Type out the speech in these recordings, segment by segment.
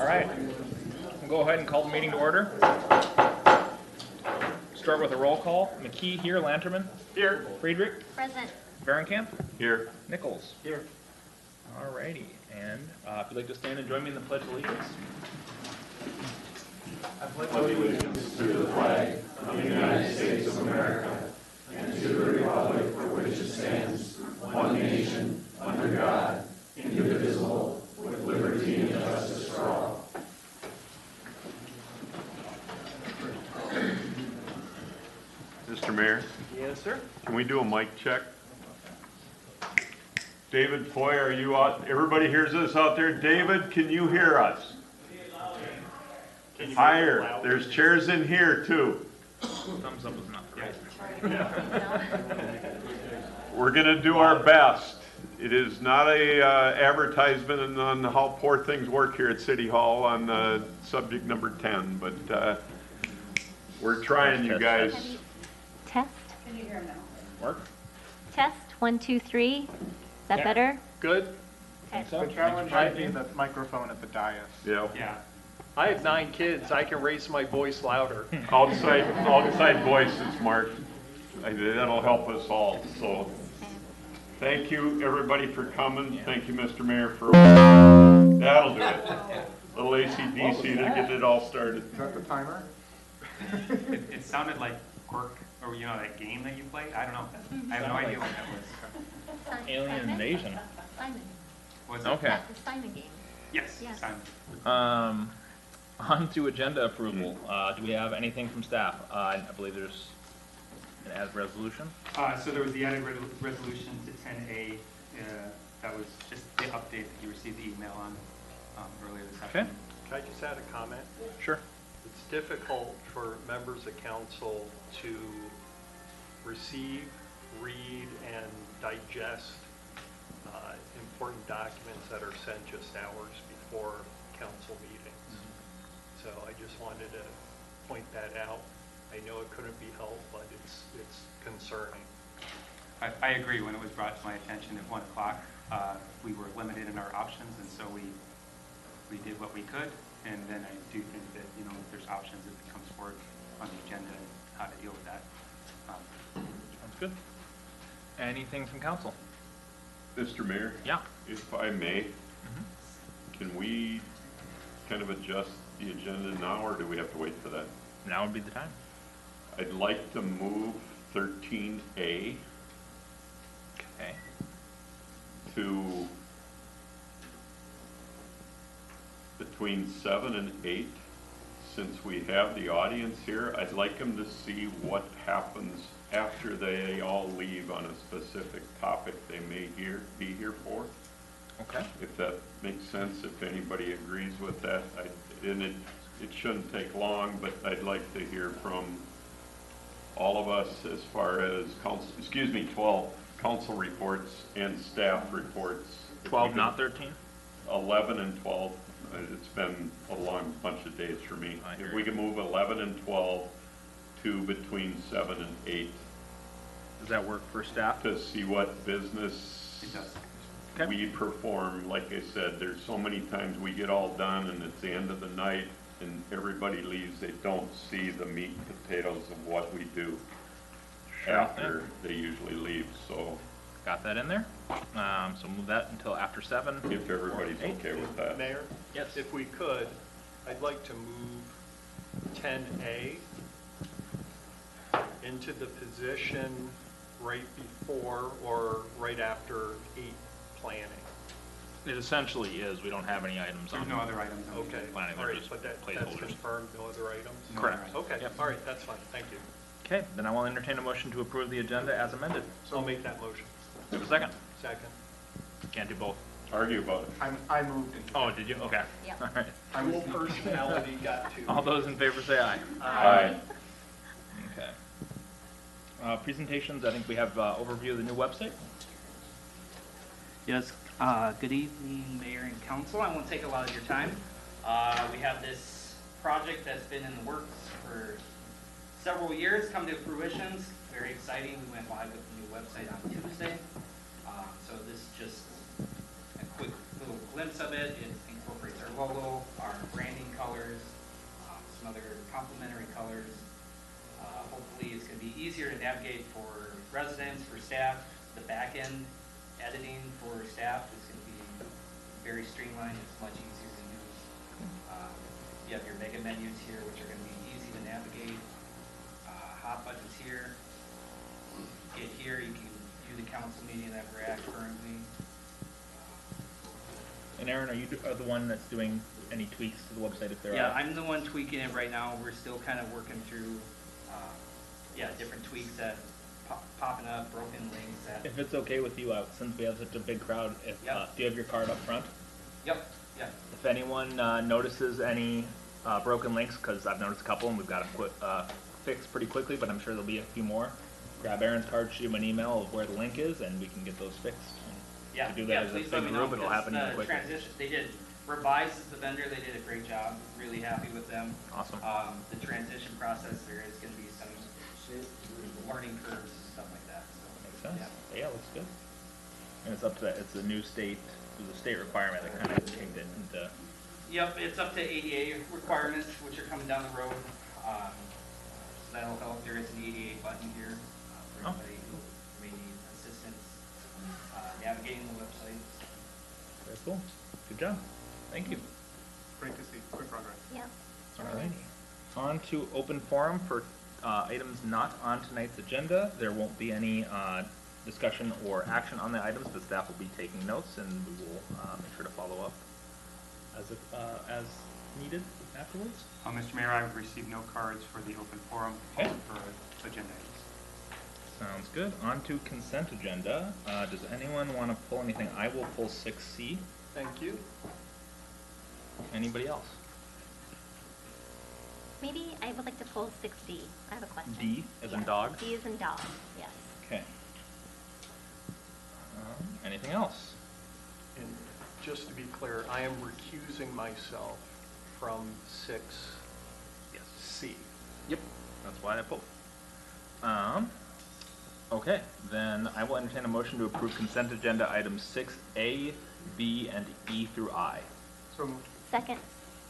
All right, we'll go ahead and call the meeting to order. Start with a roll call. McKee here, Lanterman. Here. Friedrich. Present. Varenkamp. Here. Nichols. Here. All righty, and if you'd like to stand and join me in the Pledge of Allegiance. I pledge allegiance to the flag of the United States of America and to the republic for which it stands, one nation, under God, indivisible, with liberty and justice for all. Mr. Mayor? Yes, sir. Can we do a mic check? David Foy, are you out? Everybody hears us out there. David, can you hear us? Higher. There's chairs in here too. Thumbs up is not great. We're going to do our best. It is not a advertisement on how poor things work here at City Hall on subject number 10, but we're trying, you guys. Test. Can you hear him now? Work? Test. 1, 2, 3. Is that better? Good. Okay. So, The challenge might be the microphone at the dais. Yeah. Yeah. I have 9 kids. I can raise my voice louder. Outside voices, Mark. That'll help us all. So thank you, everybody, for coming. Thank you, Mr. Mayor, for that'll do it. Little AC/DC to get it all started. Is that the timer? It sounded like Cork, or you know that game that you play. I don't know. I have no idea what that was. Alien Invasion. Simon. Was it? Okay. The Simon game. Yes. Yes. Simon. On to agenda approval. Do we have anything from staff? I believe there's an added resolution. So there was the added resolution to 10A. That was just the update that you received the email on earlier this afternoon. Can I just add a comment? Sure. It's difficult for members of council to receive, read, and digest important documents that are sent just hours before council meetings. So I just wanted to point that out. I know it couldn't be helped, but it's concerning. I agree. When it was brought to my attention at 1 o'clock, we were limited in our options, and so we did what we could. And then I do think that if there's options if it comes forward on the agenda and how to deal with that. Sounds good. Anything from council? Mr. Mayor? Yeah. If I may, can we kind of adjust the agenda now, or do we have to wait for that? Now would be the time. I'd like to move 13A Okay. to between 7 and 8. Since we have the audience here, I'd like them to see what happens after they all leave on a specific topic they may be here for. Okay. If that makes sense, if anybody agrees with that. And it shouldn't take long, but I'd like to hear from all of us as far as 12 council reports and staff reports. 12, not 13? 11 and 12. It's been a long bunch of days for me. If we can move 11 and 12 to between 7 and 8. Does that work for staff? To see what business It does. Okay. we perform. Like I said, there's so many times we get all done and it's the end of the night and everybody leaves. They don't see the meat and potatoes of what we do after they usually leave. So Got that in there. So move that until after 7. if everybody's okay with that. Mayor? Yes. If we could, I'd like to move 10A into the position right before or right after 8 planning. It essentially is. We don't have any items There's on no other items on the Okay, agenda. planning. all They're right, just but that's placeholders. confirmed, no other items? No Correct. other items. Okay, Yep. all right, that's fine, thank you. Okay, then I will entertain a motion to approve the agenda as amended. So I'll make that motion. Do we have a second? Second. Can't do both. Argue about it. I moved it. Oh, did you? Okay. Yeah. All right. Dual personality got to. All those in favor say aye. Aye. Okay. Presentations, I think we have overview of the new website. Yes, good evening, Mayor and Council. I won't take a lot of your time. We have this project that's been in the works for several years come to fruition. It's very exciting. We went live with the new website on Tuesday. So this is just a quick little glimpse of it. It incorporates our logo, our branding colors, some other complementary colors. Hopefully it's going to be easier to navigate for residents, for staff. The back end editing for staff is going to be very streamlined. It's much easier to use. You have your mega menus here, which are going to be easy to navigate. Hot buttons here. Get here, you can view the council meeting that we're at currently. And Aaron, are you the one that's doing any tweaks to the website if there Yeah, are? I'm the one tweaking it right now. We're still kind of working through, different tweaks that popping up, broken links that. If it's okay with you, since we have such a big crowd, do you have your card up front? Yep, yeah. If anyone notices any broken links, because I've noticed a couple and we've got them fixed pretty quickly, but I'm sure there'll be a few more, grab Aaron's card, shoot him an email of where the link is, and we can get those fixed. Yeah, to do that as a please big let me know, group, it'll because happen even the quicker. transition, they did, Revise is the vendor, they did a great job, really happy with them. Awesome. The transition process, there is gonna be some learning curves, stuff like that, so. Makes sense. Yeah. Yeah, looks good. And it's up to, it's a new state, there's a state requirement that kind of kicked it into. Yep, it's up to ADA requirements, which are coming down the road. So that'll help. There is an ADA button here for anybody who may need assistance navigating the website. Very cool. Good job. Thank you. Great to see, quick progress. Yeah. Alrighty. On to open forum for items not on tonight's agenda. There won't be any discussion or action on the items, but staff will be taking notes, and we will make sure to follow up as needed afterwards. Mr. Mayor, I've received no cards for the open forum Okay. for agenda items. Sounds good. On to consent agenda. Does anyone want to pull anything? I will pull 6C. Thank you. Anybody else? Maybe I would like to pull 6D. I have a question. D as in Yes. dog? D as in dog, yes. Okay. Anything else? And just to be clear, I am recusing myself from 6C. Yep. That's why I pulled. Okay, then I will entertain a motion to approve consent agenda items 6A, B, and E through I. So moved. Second.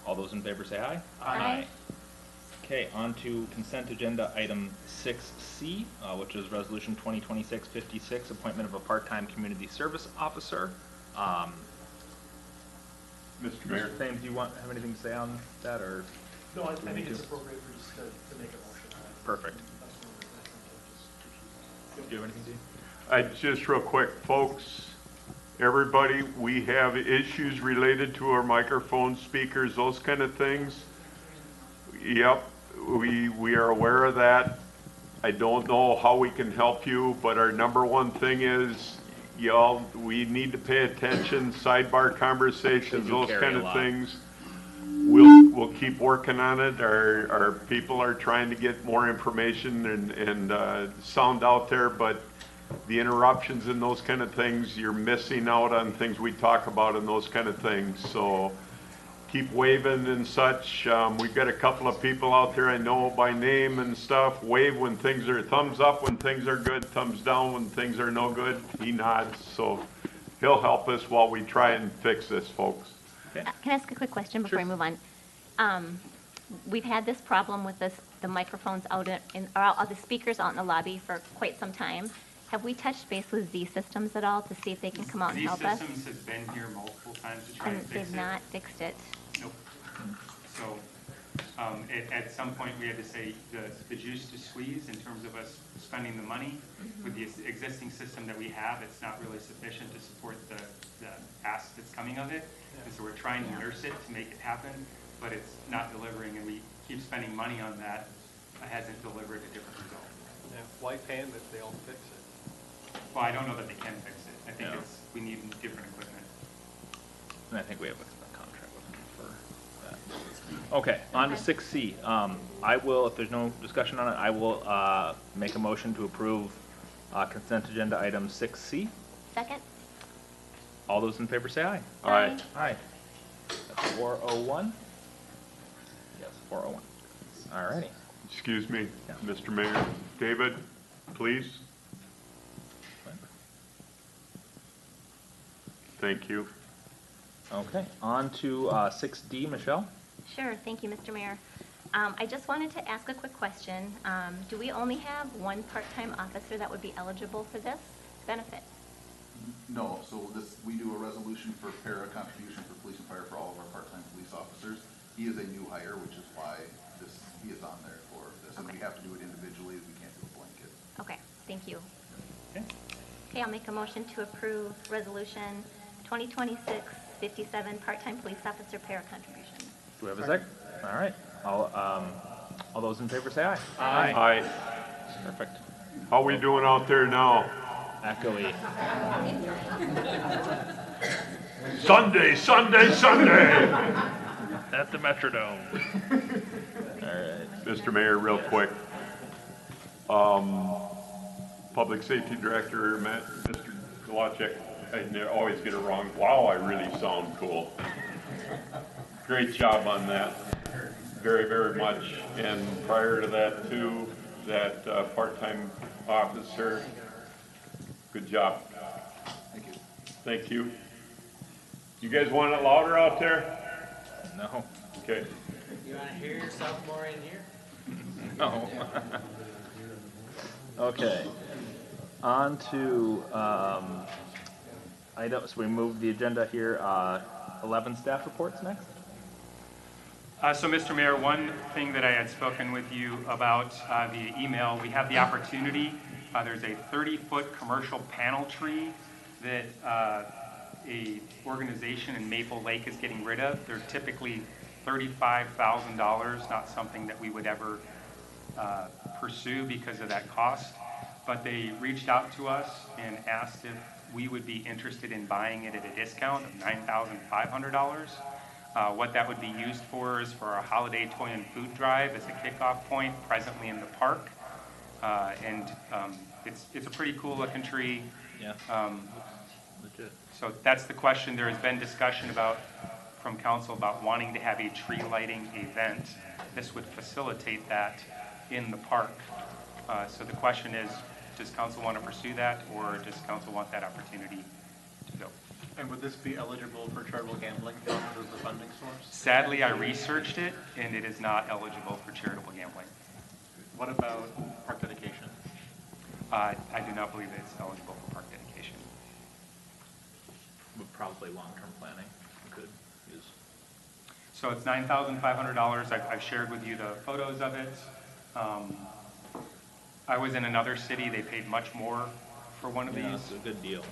All those in favor say aye. Aye. Okay, on to consent agenda item 6C, which is resolution 2026-56, appointment of a part-time community service officer. Mr. Mayor? Mr. Thames, do you have anything to say on that, or? No, I do we think need it's to? appropriate for just to make a motion on it. Perfect. That's what we're- that's what Do you have anything, Dee? Just real quick, folks, everybody, we have issues related to our microphones, speakers, those kind of things. Yep, we are aware of that. I don't know how we can help you, but our number one thing is, y'all, we need to pay attention, sidebar conversations, They do those carry kind a of lot. things. We'll keep working on it. Our people are trying to get more information and sound out there, but the interruptions and those kind of things, you're missing out on things we talk about and those kind of things. So keep waving and such. We've got a couple of people out there I know by name and stuff. Wave when things are, thumbs up when things are good, thumbs down when things are no good. He nods, so he'll help us while we try and fix this, folks. Okay. Can I ask a quick question before Sure. we move on? We've had this problem with the microphones out or the speakers out in the lobby for quite some time. Have we touched base with Z Systems at all to see if they can come out and These help us? systems have been here multiple times to try And and fix it. they've not fixed it. Nope. So, at some point, we had to say the juice to squeeze in terms of us spending the money. With the existing system that we have, it's not really sufficient to support the ask that's coming of it. And so we're trying to nurse it to make it happen, but it's not delivering, and we keep spending money on that. It hasn't delivered a different result. Yeah, why pay them if they don't fix it? Well, I don't know that they can fix it. I think Yeah. we need different equipment. And I think we have a contract with them for that. Okay, on to Okay. 6C. I will, if there's no discussion on it, I will make a motion to approve consent agenda item 6C. Second? All those in favor say aye. Aye. Aye. That's 401. Yes, 401. All righty. Excuse me, Yeah. Mr. Mayor. David, please. Thank you. Okay, on to 6D, Michelle. Sure, thank you, Mr. Mayor. I just wanted to ask a quick question. Do we only have one part-time officer that would be eligible for this benefit? No, so we do a resolution for para contribution for police and fire for all of our part-time police officers. He is a new hire, which is why he is on there for this, and we Okay. have to do it individually, we can't do a blanket. Okay, thank you. Okay. Okay, I'll make a motion to approve Resolution 2026-57, part-time police officer para contribution. Do we have a sec? All right. All those in favor say aye. Aye. Perfect. How we doing out there now? Echoey. Sunday, Sunday, Sunday! At the Metrodome. All right. Mr. Mayor, real quick. Public Safety Director, Mr. Galacek, I always get it wrong. Wow, I really sound cool. Great job on that. Very, very much. And prior to that too, that part-time officer, good job. Thank you. Thank you. You guys want it louder out there? No. Okay. You wanna hear yourself more in here? No. Okay. On to items. We moved the agenda here. 11 staff reports next. So, Mr. Mayor, one thing that I had spoken with you about via email, we have the opportunity, there's a 30-foot commercial panel tree that a organization in Maple Lake is getting rid of. They're typically $35,000, not something that we would ever pursue because of that cost. But they reached out to us and asked if we would be interested in buying it at a discount of $9,500. What that would be used for is for our holiday toy and food drive as a kickoff point presently in the park. It's a pretty cool looking tree. Yeah. Legit. So that's the question. There has been discussion from council about wanting to have a tree lighting event. This would facilitate that in the park. So the question is, does council want to pursue that, or does council want that opportunity to go? And would this be eligible for charitable gambling funds as a funding source? Sadly, I researched it, and it is not eligible for charitable gambling. What about park dedication? I do not believe that it's eligible for park dedication. But probably long-term planning we could use. So it's $9,500. I've shared with you the photos of it. I was in another city. They paid much more for one of Yeah, these. it's a good deal.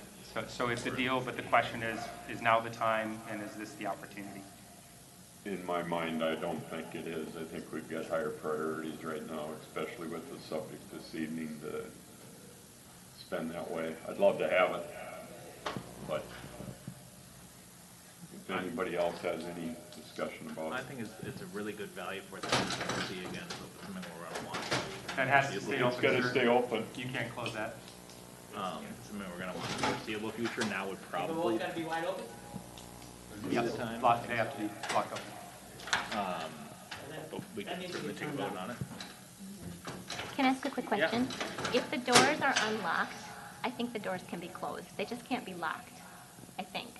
So it's a deal, but the question is now the time, and is this the opportunity? In my mind, I don't think it is. I think we've got higher priorities right now, especially with the subject this evening to spend that way. I'd love to have it, but if anybody else has any discussion about I it. think it's a really good value for them to see again, so it's something we're gonna want. That has to stay It's open. gotta sir. stay open. You can't close that. Something we're gonna want in the foreseeable future. Now would The probably wall's gotta be wide open? be the time. They have to be locked open. But we can certainly take a vote on it. Can I ask a quick question? If the doors are unlocked, I think the doors can be closed. They just can't be locked, I think.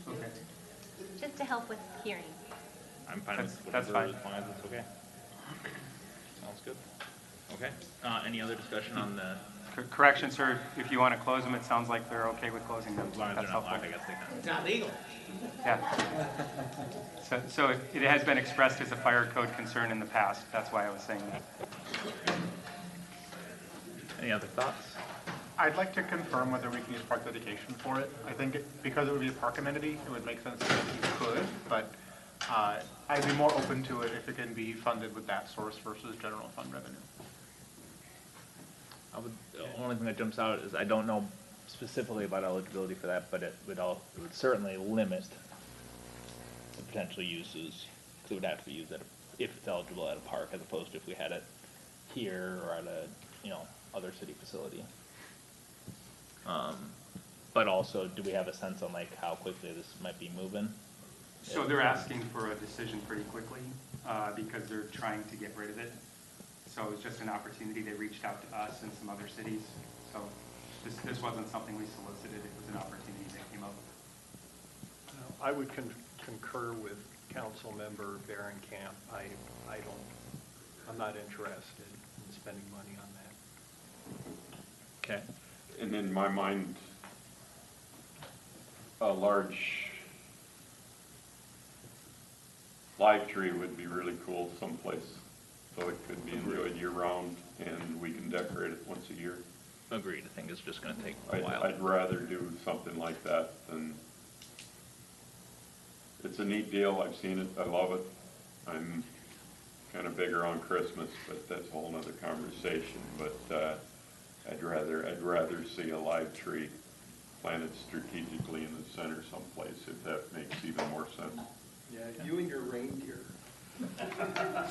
Okay. Just to help with hearing. I'm fine with That's whatever, fine. as long as it's okay. Sounds good. Okay, any other discussion on the, Correction, sir, if you want to close them, it sounds like they're okay with closing them. as long as That's they're not helpful. locked, I guess they can. It's not legal. Yeah. So it has been expressed as a fire code concern in the past. That's why I was saying that. Any other thoughts? I'd like to confirm whether we can use park dedication for it. I think because it would be a park amenity, it would make sense that you could, but I'd be more open to it if it can be funded with that source versus general fund revenue. The only thing that jumps out is I don't know specifically about eligibility for that, but it would certainly limit the potential uses. 'Cause it would have to be used if it's eligible at a park, as opposed to if we had it here or at a, other city facility. But also, do we have a sense on like how quickly this might be moving? So they're asking for a decision pretty quickly because they're trying to get rid of it. So it was just an opportunity. They reached out to us and some other cities. So this wasn't something we solicited. It was an opportunity that came up. I would concur with Council Member Camp. I'm not interested in spending money on that. Okay. And in my mind, a large live tree would be really cool someplace, so it could be enjoyed year-round, and we can decorate it once a year. Agreed. I think it's just going to take a while. I'd rather do something like that than, it's a neat deal. I've seen it. I love it. I'm kind of bigger on Christmas, but that's a whole nother conversation. But I'd rather see a live tree planted strategically in the center someplace, if that makes even more sense. Yeah, you and your reindeer.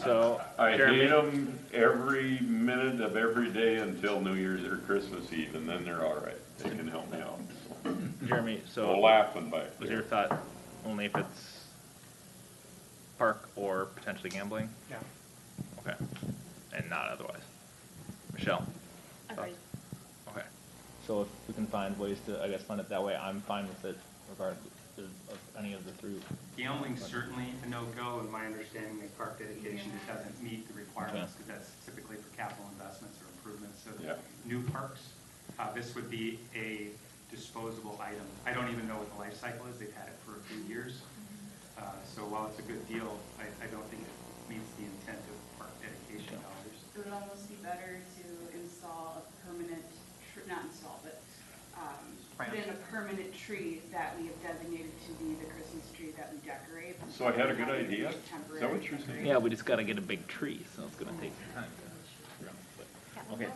So, I Jeremy, hate them every minute of every day until New Year's or Christmas Eve, and then they're all right. They can help me out. Jeremy, So so laughing back was there. your thought only if it's park or potentially gambling? Yeah. Okay. And not otherwise? Michelle? Agreed. Okay. So if we can find ways to, I guess, fund it that way, I'm fine with it regardless of any of the three. Gambling's certainly a no-go, and my understanding that park dedication just doesn't meet the requirements, because that's typically for capital investments or improvements. So Yeah. new parks, this would be a disposable item. I don't even know what the life cycle is. They've had it for a few years. So while it's a good deal, I don't think it meets the intent of park dedication dollars. It would almost be better to install a permanent, not install, but put in a permanent tree that we have designated to be the Christmas tree that we decorate. So I had a good idea? Is that what you're saying? Yeah, we just gotta get a big tree, so it's gonna take some time. Okay,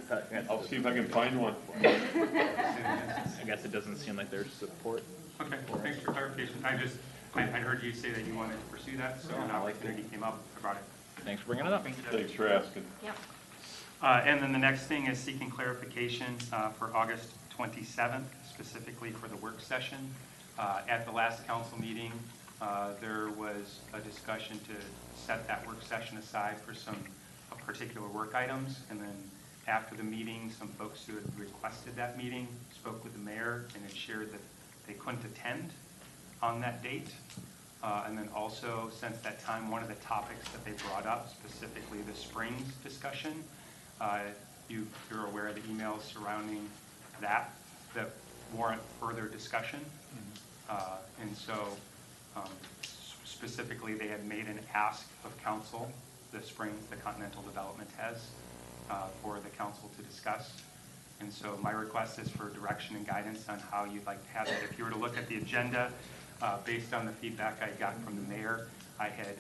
I'll see if I can find one. I guess it doesn't seem like there's support. Okay, thanks for clarification. I heard you say that you wanted to pursue that, so an opportunity came up, I brought it. Thanks for bringing it up. Thanks for asking. Yep. And then the next thing is seeking clarification for August 27th, specifically for the work session. At the last council meeting, there was a discussion to set that work session aside for some particular work items, and then after the meeting, some folks who had requested that meeting spoke with the mayor and had shared that they couldn't attend on that date. And then also, since that time, one of the topics that they brought up, specifically the Springs discussion, you're aware of the emails surrounding that warrant further discussion. And so specifically, they had made an ask of council, the Springs, the Continental Development has, for the council to discuss. And so my request is for direction and guidance on how you'd like to have that. If you were to look at the agenda, based on the feedback I got from the mayor, I had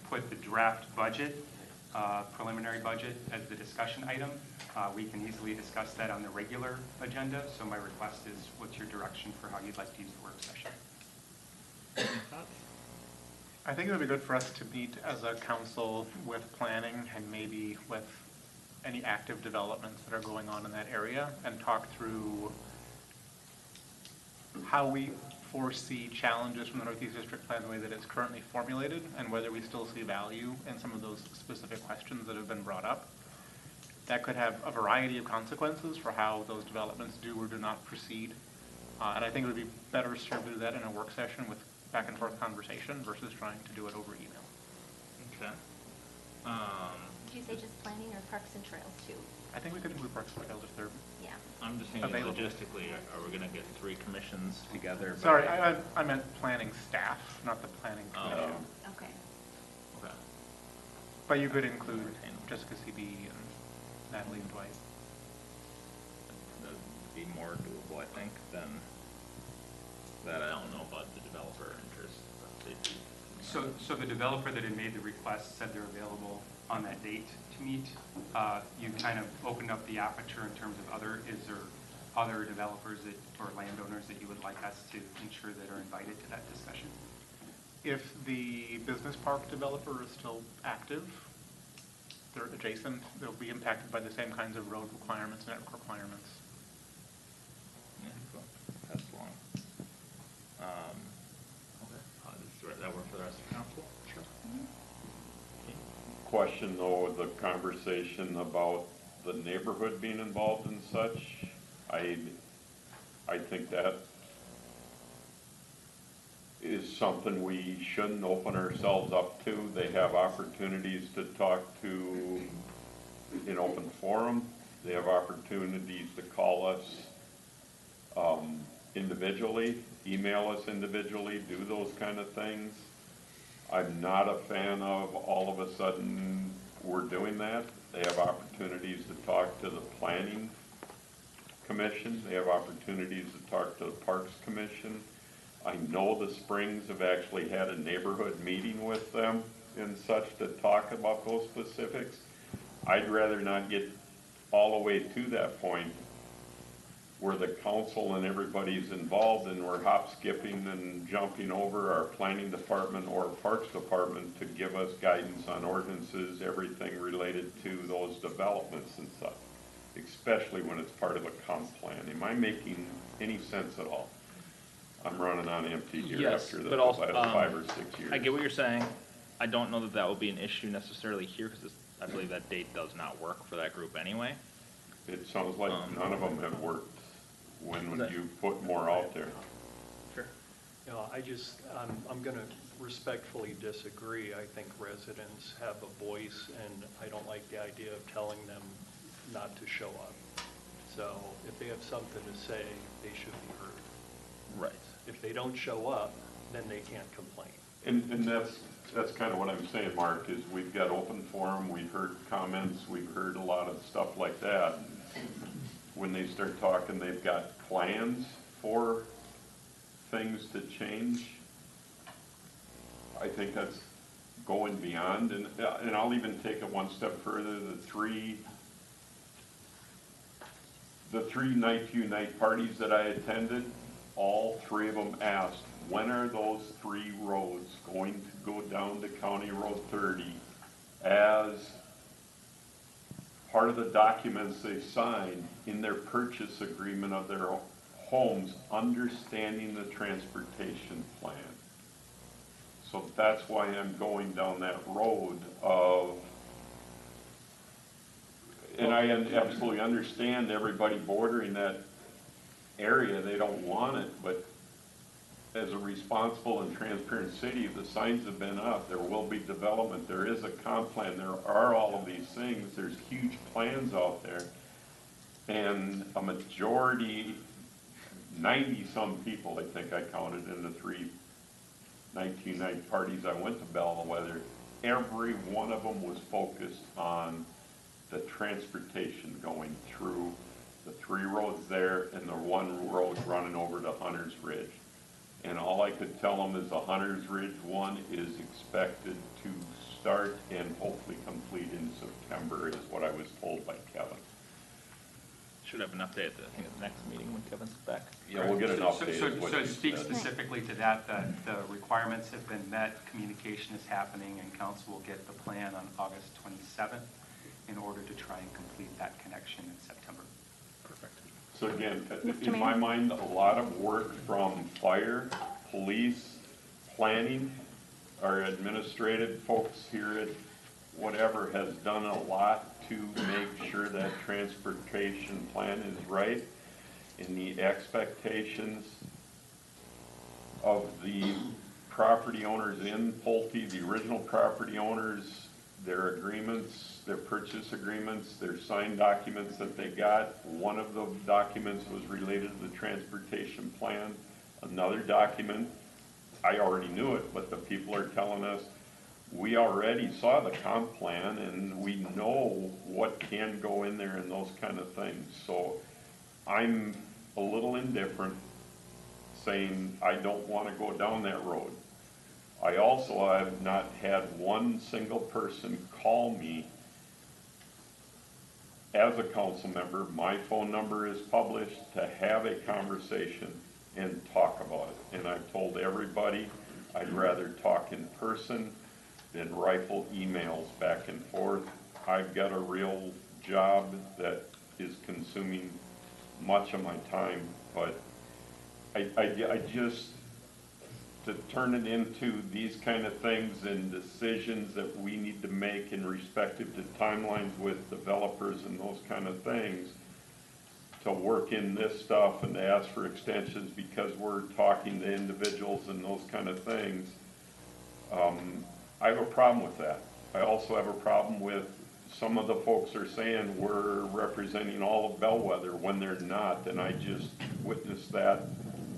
put the draft budget, preliminary budget, as the discussion item. We can easily discuss that on the regular agenda, so my request is, what's your direction for how you'd like to use the work session? I think it would be good for us to meet as a council with planning and maybe with any active developments that are going on in that area and talk through how we foresee challenges from the Northeast District Plan the way that it's currently formulated, and whether we still see value in some of those specific questions that have been brought up. That could have a variety of consequences for how those developments do or do not proceed. And I think it would be better served to do that in a work session with back and forth conversation versus trying to do it over email. Okay. Did you say just planning or parks and trails too? I think we could include Parks and Trails if they're. Yeah. I'm just thinking Available. logistically, are we gonna get 3 commissions together? Sorry, I meant planning staff, not the planning commission. Okay. Okay. But you could include Jessica CB and Natalie and Dwight. That'd be more doable, I think, than that. I don't know about the developer interest. But they'd be- So the developer that had made the request said they're available on that date to meet. You kind of opened up the aperture in terms of is there other developers or landowners that you would like us to ensure that are invited to that discussion? If the business park developer is still active, they're adjacent, they'll be impacted by the same kinds of road requirements and network requirements. Yeah, so that's long. Okay. Does that work for the rest of the council? Sure. question though, the conversation about the neighborhood being involved in such. I think that is something we shouldn't open ourselves up to. They have opportunities to talk to in open forum. They have opportunities to call us individually, email us individually, do those kind of things. I'm not a fan of all of a sudden we're doing that. They have opportunities to talk to the planning commission. They have opportunities to talk to the parks commission. I know the Springs have actually had a neighborhood meeting with them and such to talk about those specifics. I'd rather not get all the way to that point where the council and everybody's involved and we're hop skipping and jumping over our planning department or parks department to give us guidance on ordinances, everything related to those developments and stuff, especially when it's part of a comp plan. Am I making any sense at all? I'm running on empty here Yes, after the but also, last 5 or 6 years. I get what you're saying. I don't know that that will be an issue necessarily here, because I believe that date does not work for that group anyway. It sounds like none of them have worked when that- you put more out there. Sure. You know, I'm going to respectfully disagree. I think residents have a voice, and I don't like the idea of telling them not to show up. So if they have something to say, they should be heard. Right. If they don't show up, then they can't complain. And that's kind of what I'm saying, Mark, is we've got open forum, we've heard comments, we've heard a lot of stuff like that. When they start talking, they've got plans for things to change. I think that's going beyond, and I'll even take it one step further. The three night night parties that I attended, all 3 of them asked, when are those 3 roads going to go down to County Road 30 as part of the documents they signed in their purchase agreement of their homes, understanding the transportation plan. So that's why I'm going down that road of, and I absolutely understand everybody bordering that area, they don't want it, but as a responsible and transparent city, the signs have been up, there will be development, there is a comp plan, there are all of these things, there's huge plans out there. And a majority, 90-some people, I think I counted in the 3 night parties I went to Bellwether, every one of them was focused on the transportation going through the 3 roads there and the 1 road running over to Hunter's Ridge. And all I could tell them is the Hunter's Ridge one is expected to start and hopefully complete in September, is what I was told by Kevin. Should have an update at the next meeting when Kevin's back. Yeah, we'll get an update. So is what to he speak said. specifically to that, the requirements have been met, communication is happening, and council will get the plan on August 27th in order to try and complete that connection in September. Perfect. So again, Mr. in my Mayor? mind, a lot of work from fire, police, planning, our administrative folks here at whatever has done a lot to make sure that transportation plan is right. And the expectations of the property owners in Pulte, the original property owners, their agreements, their purchase agreements, their signed documents that they got. One of the documents was related to the transportation plan. Another document, I already knew it, but the people are telling us, we already saw the comp plan and we know what can go in there and those kind of things. So I'm a little indifferent, saying I don't want to go down that road. I also have not had one single person call me as a council member. My phone number is published to have a conversation and talk about it. And I've told everybody I'd rather talk in person than rifle emails back and forth. I've got a real job that is consuming much of my time, but I just, to turn it into these kind of things and decisions that we need to make in respective to timelines with developers and those kind of things, to work in this stuff and to ask for extensions because we're talking to individuals and those kind of things, I have a problem with that. I also have a problem with some of the folks are saying we're representing all of Bellwether when they're not, and I just witnessed that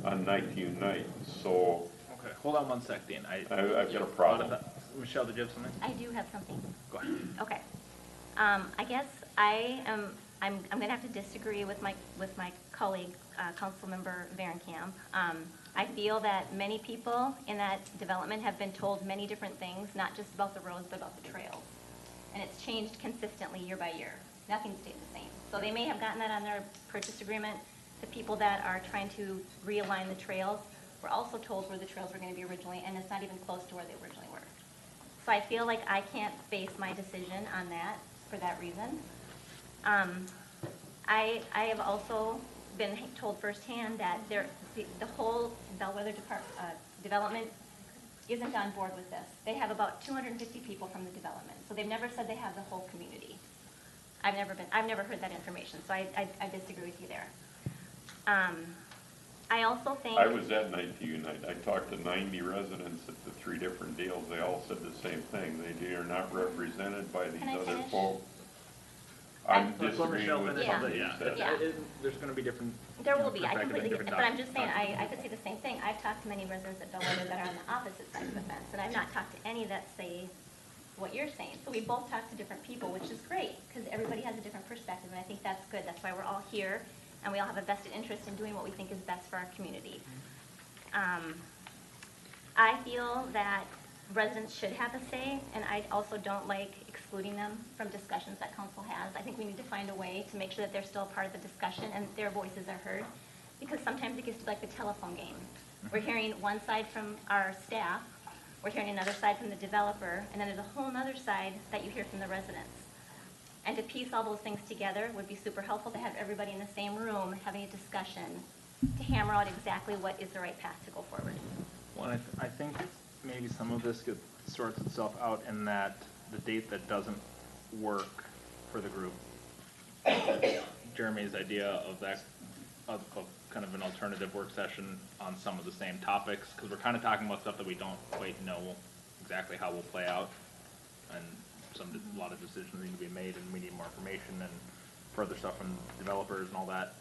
on Night to Unite, so Okay, hold on one sec, Dean. I've got a problem. Michelle, did you have something? I do have something. Go ahead. Okay. I guess I'm gonna have to disagree with my colleague, Councilmember Varenkamp. I feel that many people in that development have been told many different things, not just about the roads, but about the trails. And it's changed consistently year by year. Nothing stayed the same. So they may have gotten that on their purchase agreement. The people that are trying to realign the trails were also told where the trails were gonna be originally, and it's not even close to where they originally were. So I feel like I can't base my decision on that for that reason. I have also been told firsthand that the whole Bellwether development isn't on board with this. They have about 250 people from the development, so they've never said they have the whole community. I've never heard that information, so I disagree with you there. I also think. I was at Night to Unite. I talked to 90 residents at the 3 different deals. They all said the same thing. They are not represented by these Can I other finish? folks. I'm Let Michelle disagreeing with finish. what you Yeah. said. Yeah. There's gonna be different. There you know, will be, I perspectives completely and get that, different but I'm just saying, documents. I could say the same thing. I've talked to many residents at Bellwether that are on the opposite side of the fence, and I've not talked to any that say what you're saying. So we both talk to different people, which is great, because everybody has a different perspective, and I think that's good. That's why we're all here, and we all have a vested interest in doing what we think is best for our community. I feel that residents should have a say, and I also don't like excluding them from discussions that council has. I think we need to find a way to make sure that they're still a part of the discussion and their voices are heard, because sometimes it gets to be like the telephone game. We're hearing one side from our staff, we're hearing another side from the developer, and then there's a whole other side that you hear from the residents. And to piece all those things together would be super helpful, to have everybody in the same room having a discussion to hammer out exactly what is the right path to go forward. Well, I think maybe some of this sorts itself out in that the date that doesn't work for the group. Jeremy's idea of that, of kind of an alternative work session on some of the same topics, because we're kind of talking about stuff that we don't quite know exactly how will play out, and a lot of decisions need to be made, and we need more information and further stuff from developers and all that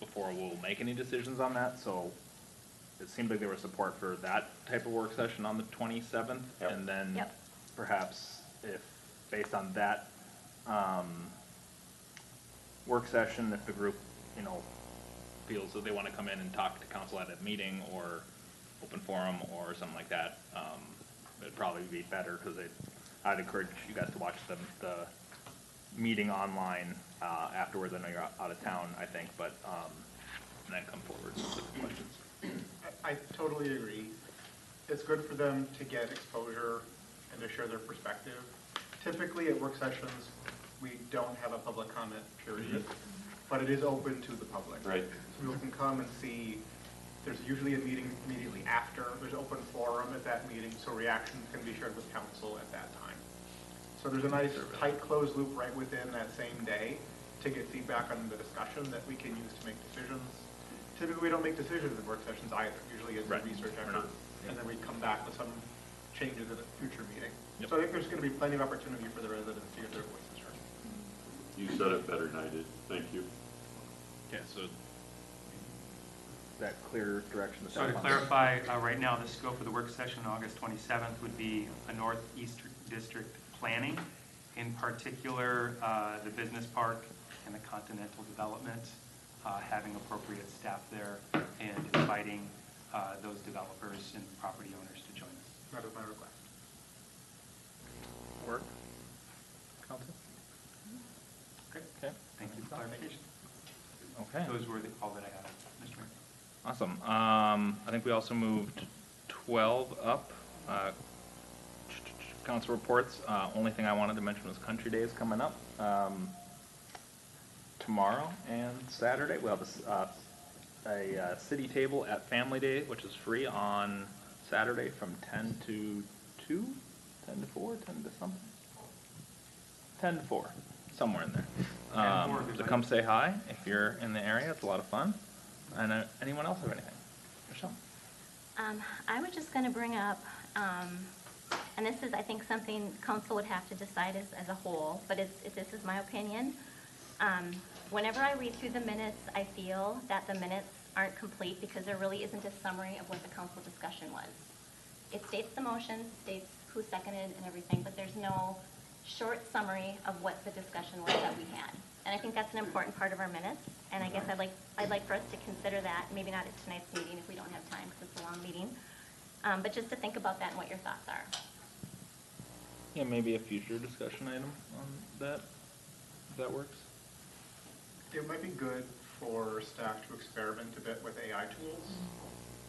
before we'll make any decisions on that. So it seemed like there was support for that type of work session on the 27th, Yep. and then Yep. perhaps if, based on that work session, if the group, you know, feels that they want to come in and talk to council at a meeting or open forum or something like that, it'd probably be better, because I'd encourage you guys to watch the meeting online afterwards. I know you're out of town, I think, but and then come forward with questions. I totally agree. It's good for them to get exposure and to share their perspective. Typically at work sessions, we don't have a public comment period, but it is open to the public. Right. So people can come and see. There's usually a meeting immediately after. There's open forum at that meeting, so reactions can be shared with council at that time. So there's a nice tight closed loop right within that same day to get feedback on the discussion that we can use to make decisions. Typically, we don't make decisions in work sessions either. Usually it's a Right. research We're effort, not. and then we come back with some changes at a future meeting. Yep. So I think there's going to be plenty of opportunity for the residents to get their voices heard. You said it better than I did. Thank you. Okay, so that clear direction. So to clarify, right now, the scope of the work session on August 27th would be a Northeast District planning, in particular, the business park and the Continental Development, having appropriate staff there and inviting those developers and property owners to join us. That is my request. Work? Council? Okay. Okay. Thank you for clarification. Okay. Those were all that I had, Mr. Mayor. Awesome. I think we also moved 12 up. Council reports. Only thing I wanted to mention was Country Day is coming up tomorrow and Saturday. We'll have a city table at Family Day, which is free on Saturday from 10 to 2, 10 to 4, 10 to something. 10 to 4, somewhere in there. 10 to 4, So good come night. say hi if you're in the area. It's a lot of fun. And anyone else have anything? Michelle? I was just gonna bring up, and this is, I think, something council would have to decide as a whole, but this is my opinion. Whenever I read through the minutes, I feel that the minutes aren't complete because there really isn't a summary of what the council discussion was. It states the motion, states who seconded and everything, but there's no short summary of what the discussion was that we had. And I think that's an important part of our minutes, and I guess I'd like for us to consider that, maybe not at tonight's meeting if we don't have time because it's a long meeting, but just to think about that and what your thoughts are. Yeah, maybe a future discussion item on that, if that works. It might be good for staff to experiment a bit with AI tools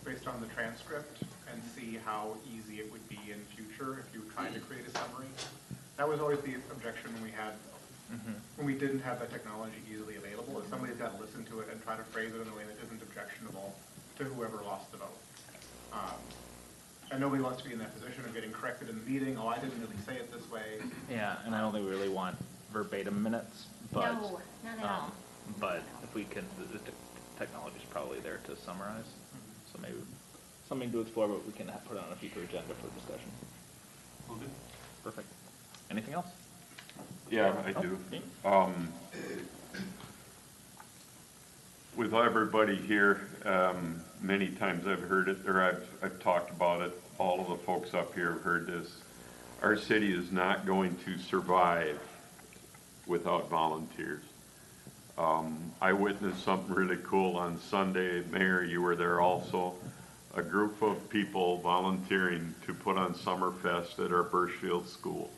based on the transcript and see how easy it would be in future if you tried to create a summary. That was always the objection when we had, when we didn't have that technology easily available, is somebody's got to listen to it and try to phrase it in a way that isn't objectionable to whoever lost the vote. And nobody wants to be in that position of getting corrected in the meeting, oh, I didn't really say it this way. Yeah, and I don't think we really want verbatim minutes, but. No, not at all. But if we can, the technology's probably there to summarize. So maybe something to explore, but we can put it on a future agenda for discussion. Will do. Perfect. Anything else? Yeah, I do. Okay. With everybody here, many times I've heard it, or I've talked about it, all of the folks up here have heard this. Our city is not going to survive without volunteers. I witnessed something really cool on Sunday. Mayor, you were there also. A group of people volunteering to put on Summerfest at our Birchfield School.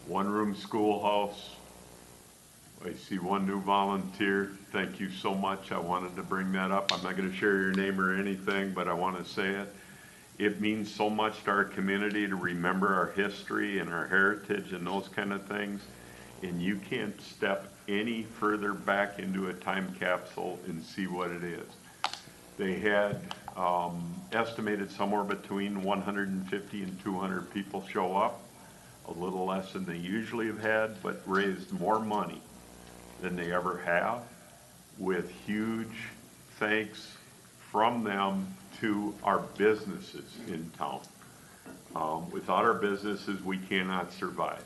One-room schoolhouse. I see one new volunteer. Thank you so much. I wanted to bring that up. I'm not going to share your name or anything, but I want to say it. It means so much to our community to remember our history and our heritage and those kind of things. And you can't step any further back into a time capsule and see what it is. They had estimated somewhere between 150 and 200 people show up, a little less than they usually have had, but raised more money than they ever have, with huge thanks from them to our businesses in town. Without our businesses, we cannot survive.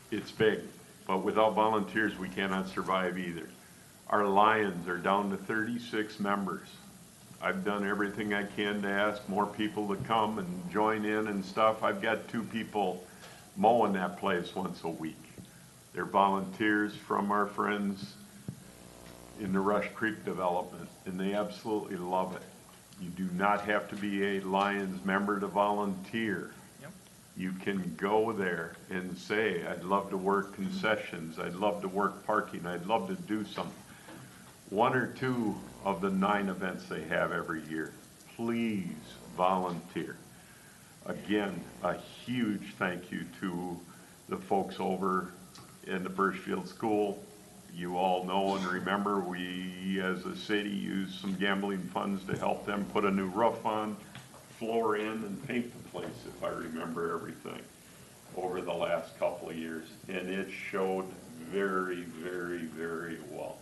It's big, but without volunteers, we cannot survive either. Our Lions are down to 36 members. I've done everything I can to ask more people to come and join in and stuff. I've got 2 people mowing that place once a week. They're volunteers from our friends in the Rush Creek development, and they absolutely love it. You do not have to be a Lions member to volunteer. You can go there and say, I'd love to work concessions, I'd love to work parking, I'd love to do something. 1 or 2 of the 9 events they have every year. Please volunteer. Again, a huge thank you to the folks over in the Birchfield School. You all know and remember we as a city used some gambling funds to help them put a new roof on, floor in, and paint the place, if I remember everything, over the last couple of years. And it showed very, very, very well.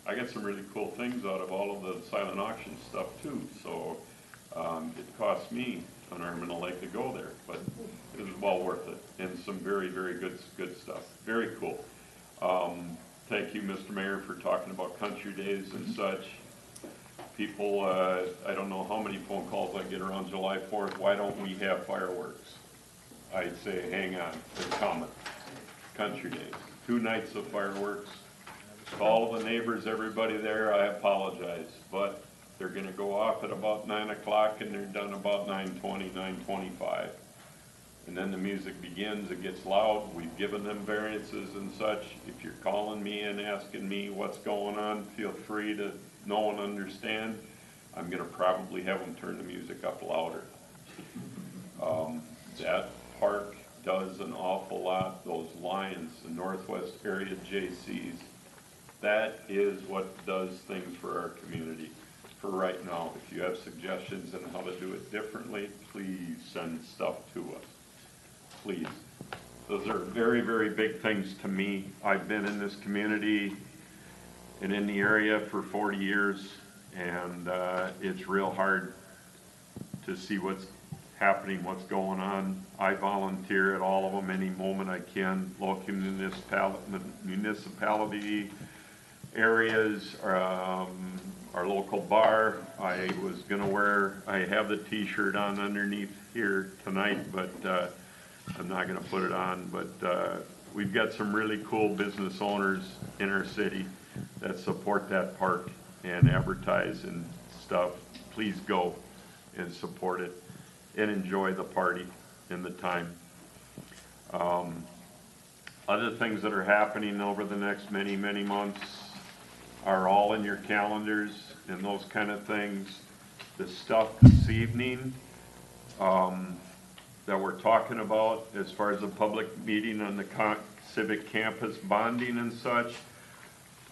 I got some really cool things out of all of the silent auction stuff too. So it cost me an arm and a leg to go there, but it was well worth it. And some very, very good stuff. Very cool. Thank you, Mr. Mayor, for talking about country days and such. People, I don't know how many phone calls I get around July 4th. Why don't we have fireworks? I'd say, hang on, they're coming. Country days. 2 nights of fireworks. To all of the neighbors, everybody there, I apologize, but they're going to go off at about 9 o'clock and they're done about 9:20, 9:25. And then the music begins, it gets loud. We've given them variances and such. If you're calling me and asking me what's going on, feel free to know and understand. I'm going to probably have them turn the music up louder. That park does an awful lot. Those Lions, the Northwest area JCs, That is what does things for our community for right now. If you have suggestions on how to do it differently, please send stuff to us. Please. Those are very, very big things to me. I've been in this community and in the area for 40 years, and it's real hard to see what's happening, what's going on. I volunteer at all of them any moment I can. Local municipality areas, our local bar. I was gonna I have the t-shirt on underneath here tonight, but I'm not gonna put it on. But we've got some really cool business owners in our city that support that park and advertise and stuff. Please go and support it and enjoy the party and the time. Other things that are happening over the next many, many months are all in your calendars and those kind of things. The stuff this evening that we're talking about as far as the public meeting on the civic campus bonding and such,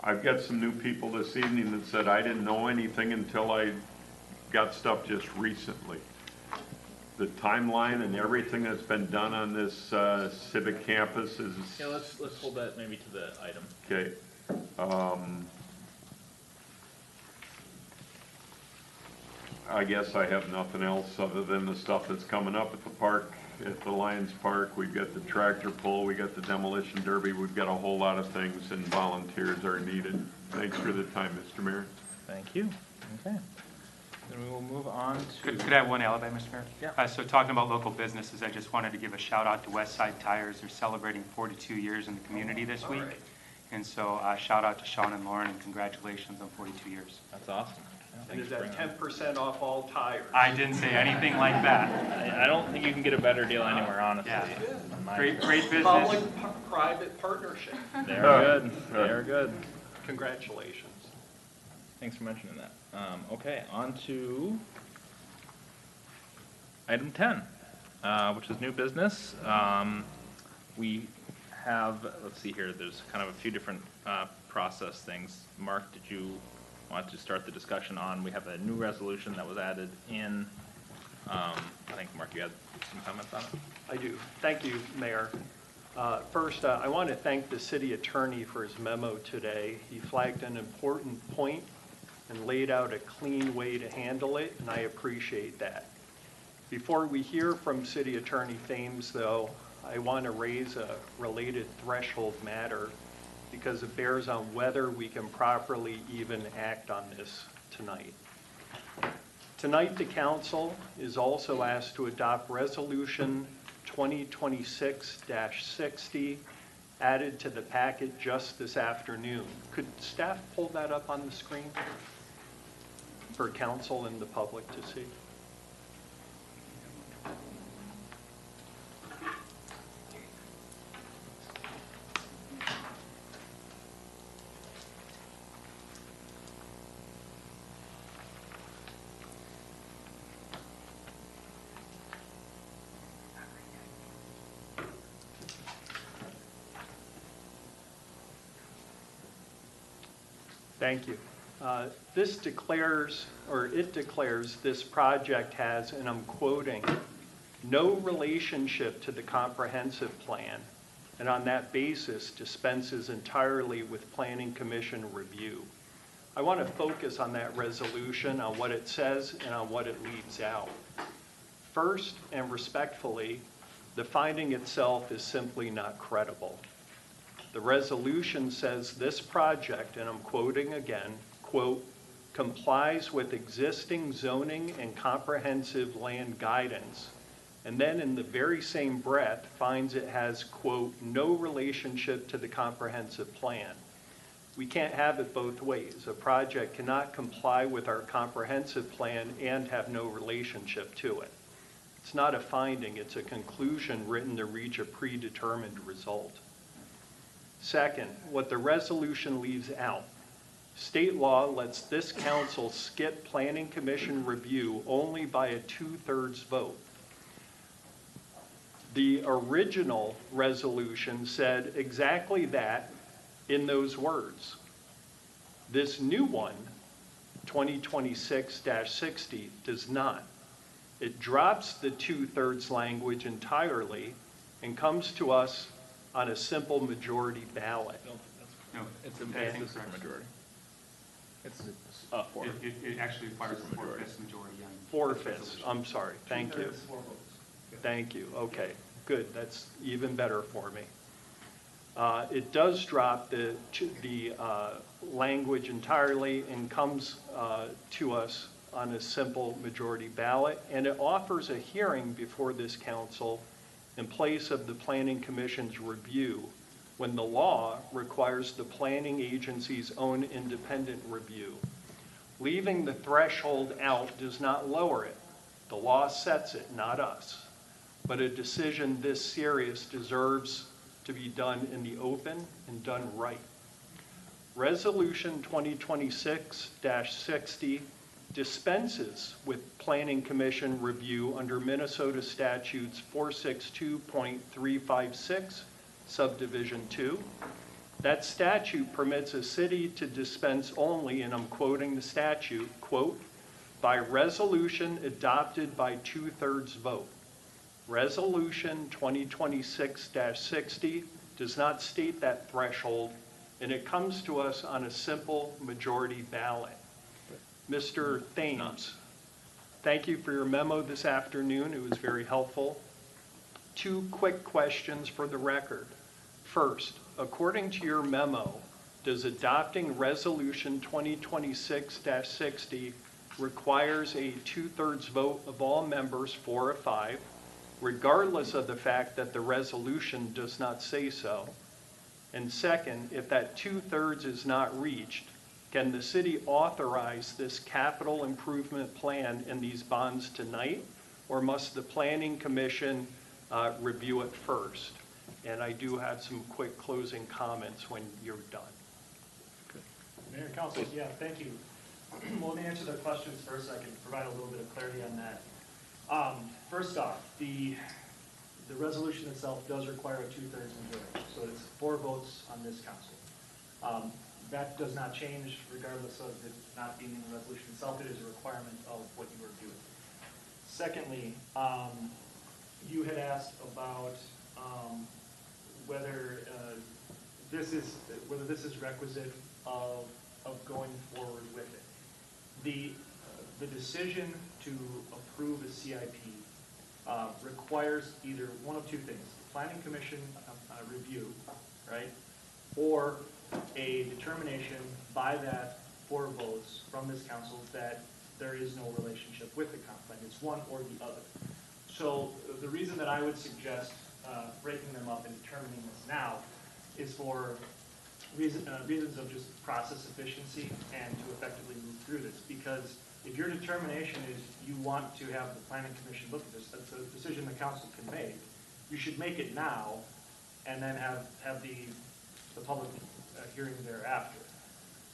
I've got some new people this evening that said I didn't know anything until I got stuff just recently. The timeline and everything that's been done on this civic campus is... Yeah, let's hold that maybe to the item. Okay. I guess I have nothing else other than the stuff that's coming up at the park, at the Lions Park. We've got the tractor pull, we got the demolition derby, we've got a whole lot of things, and volunteers are needed. Thanks for the time, Mr. Mayor. Thank you. Okay. Then we will move on to... Could I have one alibi, Mr. Mayor? Yeah. So talking about local businesses, I just wanted to give a shout out to West Side Tires. They're celebrating 42 years in the community this week. right. And so shout out to Sean and Lauren and congratulations on 42 years. That's awesome. Yeah, And thanks is for that bringing 10% off all tires? I didn't say anything like that. I don't think you can get a better deal anywhere, honestly. Yeah. in my Great business. Public-private partnership. They're good. They're good. Congratulations. Thanks for mentioning that. Okay, on to item 10, which is new business. We have, let's see here, there's kind of a few different process things. Mark, did you want to start the discussion on, we have a new resolution that was added in, I think, Mark, you had some comments on it? I do. Thank you, Mayor. First, I want to thank the city attorney for his memo today. He flagged an important point and laid out a clean way to handle it, and I appreciate that. Before we hear from City Attorney Thames, though, I want to raise a related threshold matter because it bears on whether we can properly even act on this tonight. Tonight, the council is also asked to adopt Resolution 2026-60 added to the packet just this afternoon. Could staff pull that up on the screen for council and the public to see? Thank you. It declares this project has, and I'm quoting, no relationship to the comprehensive plan, and on that basis dispenses entirely with Planning Commission review. I want to focus on that resolution, on what it says, and on what it leaves out. First, and respectfully, the finding itself is simply not credible. The resolution says this project, and I'm quoting again, quote, complies with existing zoning and comprehensive land guidance, and then in the very same breath finds it has, quote, no relationship to the comprehensive plan. We can't have it both ways. A project cannot comply with our comprehensive plan and have no relationship to it. It's not a finding, it's a conclusion written to reach a predetermined result. Second, what the resolution leaves out. State law lets this council skip Planning Commission review only by a 2/3 vote. The original resolution said exactly that in those words. This new one, 2026-60, does not. It drops the 2/3 language entirely and comes to us on a simple majority ballot. No, It's that's a incorrect. majority. It's four. It actually requires a Super majority. 4/5 majority on. 4/5, I'm sorry, thank you. Thank you, okay, good, that's even better for me. It does drop the language entirely and comes to us on a simple majority ballot, and it offers a hearing before this council in place of the Planning Commission's review, when the law requires the planning agency's own independent review. Leaving the threshold out does not lower it. The law sets it, not us. But a decision this serious deserves to be done in the open and done right. Resolution 2026-60 dispenses with Planning Commission review under Minnesota Statutes 462.356, subdivision 2. That statute permits a city to dispense only, and I'm quoting the statute, quote, by resolution adopted by 2/3 vote. Resolution 2026-60 does not state that threshold, and it comes to us on a simple majority ballot. Mr. Thames, thank you for your memo this afternoon. It was very helpful. 2 quick questions for the record. First, according to your memo, does adopting Resolution 2026-60 requires a 2/3 vote of all members, 4 of 5, regardless of the fact that the resolution does not say so? And second, if that 2/3 is not reached, can the city authorize this capital improvement plan and these bonds tonight, or must the Planning Commission review it first? And I do have some quick closing comments when you're done. Mayor and Council, yeah, thank you. Well, let me answer the questions first so I can provide a little bit of clarity on that. First off, the resolution itself does require a 2/3 majority, so it's 4 votes on this council. That does not change regardless of it not being in the resolution itself. It is a requirement of what you are doing. Secondly, you had asked about whether this is requisite of going forward with it. The decision to approve a CIP requires either one of 2 things: the Planning Commission review, right, or a determination by that 4 votes from this council that there is no relationship with the comp plan. It's one or the other. So the reason that I would suggest breaking them up and determining this now is for reasons of just process efficiency and to effectively move through this. Because if your determination is you want to have the Planning Commission look at this, that's a decision the council can make. You should make it now and then have the public hearing thereafter.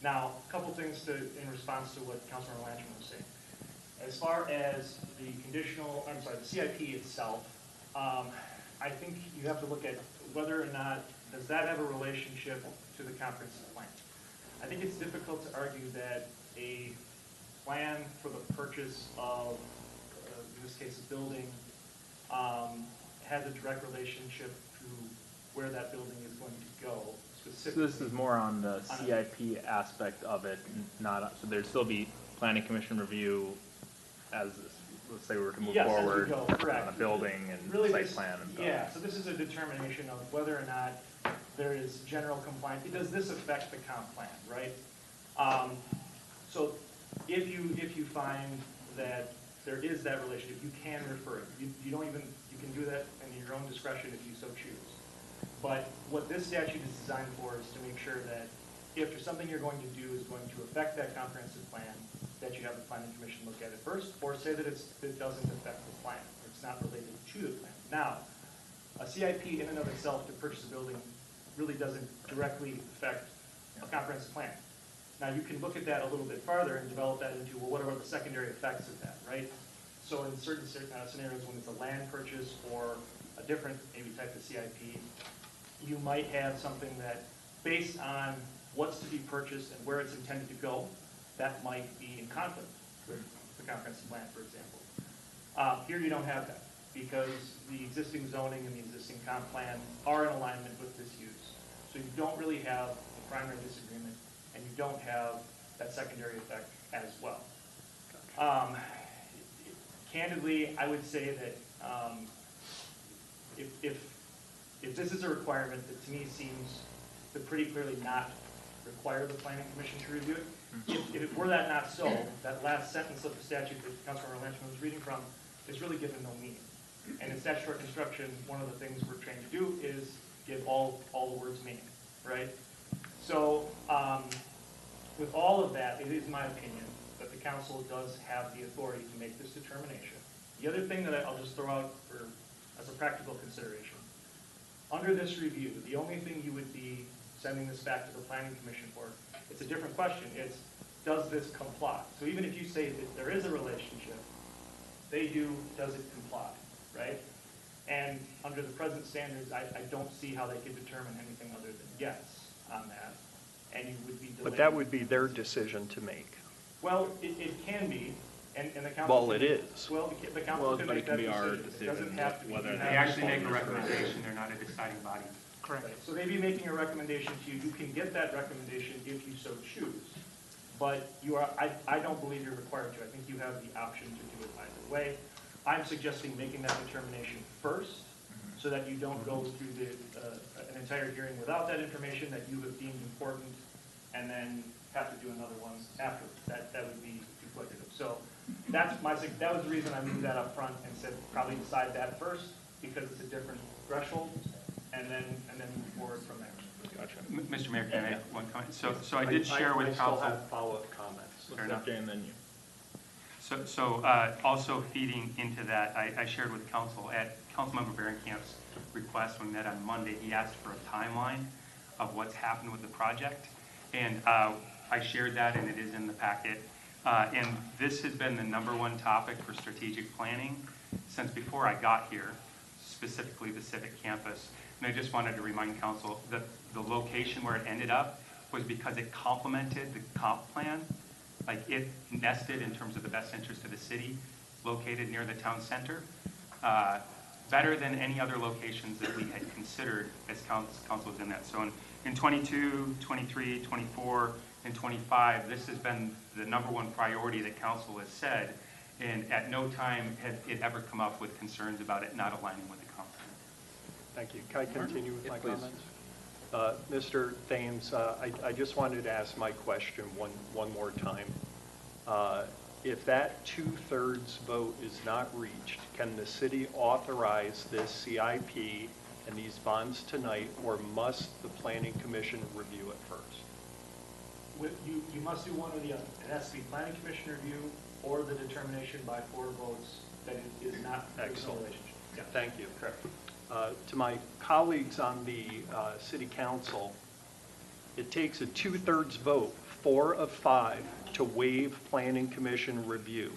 Now, a couple things in response to what Councilmember Lanchman was saying. As far as the CIP itself, I think you have to look at whether or not does that have a relationship to the comprehensive plan. I think it's difficult to argue that a plan for the purchase of, in this case, a building, has a direct relationship to where that building is going to go specifically. So this is more on the CIP aspect of it, not, so there'd still be Planning Commission review as, let's say we were to move forward on a building and really site plan and stuff. Yeah, so this is a determination of whether or not there is general compliance. Does this affect the comp plan, right? So if you find that there is that relationship, you can refer it. You can do that in your own discretion if you so choose. But what this statute is designed for is to make sure that if there's something you're going to do is going to affect that comprehensive plan, that you have the Planning Commission look at it first, or say that it doesn't affect the plan, or it's not related to the plan. Now, a CIP in and of itself to purchase a building really doesn't directly affect a comprehensive plan. Now, you can look at that a little bit farther and develop that into, well, what are the secondary effects of that, right? So in certain scenarios, when it's a land purchase or a different maybe type of CIP, you might have something that, based on what's to be purchased and where it's intended to go, that might be in conflict with the comprehensive plan, for example. Here you don't have that, because the existing zoning and the existing comp plan are in alignment with this use. So you don't really have a primary disagreement, and you don't have that secondary effect as well. Candidly, I would say that if this is a requirement that to me seems to pretty clearly not require the planning commission to review it, if it were that not so, that last sentence of the statute that Councilmember Lynchman was reading from is really given no meaning. And in statutory construction, one of the things we're trained to do is give all the words meaning, right? So with all of that, it is my opinion that the council does have the authority to make this determination. The other thing that I'll just throw out as a practical consideration, under this review, the only thing you would be sending this back to the planning commission for, it's a different question. It's, does this comply? So even if you say that there is a relationship, does it comply, right? And under the present standards, I don't see how they could determine anything other than yes on that. And you would be delaying. But that would be their decision to make. Well, it can be, and the council. Well, it is. Well, the council can make that decision. It doesn't have to be. whether They actually make a recommendation, they're not a deciding body. Correct. Right. So they'd be making a recommendation to you. You can get that recommendation if you so choose. But I don't believe you're required to. I think you have the option to do it either way. I'm suggesting making that determination first, so that you don't go through an entire hearing without that information that you have deemed important, and then have to do another one after. That would be duplicative. So that was the reason I moved that up front and said probably decide that first, because it's a different threshold, and then move forward from there. Gotcha. Mr. Mayor, can I make one comment? So I did share with council. I still have follow-up comments. Fair enough. Jay, and then you. So also feeding into that, I shared with council at Councilmember Barenkamp's request when we met on Monday. He asked for a timeline of what's happened with the project, and I shared that, and it is in the packet. And this has been the #1 topic for strategic planning since before I got here, specifically the Civic Campus. And I just wanted to remind council that the location where it ended up was because it complemented the comp plan. Like it nested in terms of the best interest of the city, located near the town center, better than any other locations that we had considered as council was in that. So in 22, 23, 24, and 25, this has been the #1 priority that council has said, and at no time had it ever come up with concerns about it not aligning with the comp plan. Thank you. Can I continue with my please. comments? Mr. Thames, I just wanted to ask my question one more time. If that 2/3 vote is not reached, can the city authorize this CIP and these bonds tonight, or must the planning commission review it first? You must do one or the other. It has to be planning commission review or the determination by 4 votes that it is not a Excellent. relationship. Yeah. Thank you. Correct. To my colleagues on the city council, it takes a 2/3 vote, 4 of 5, to waive planning commission review.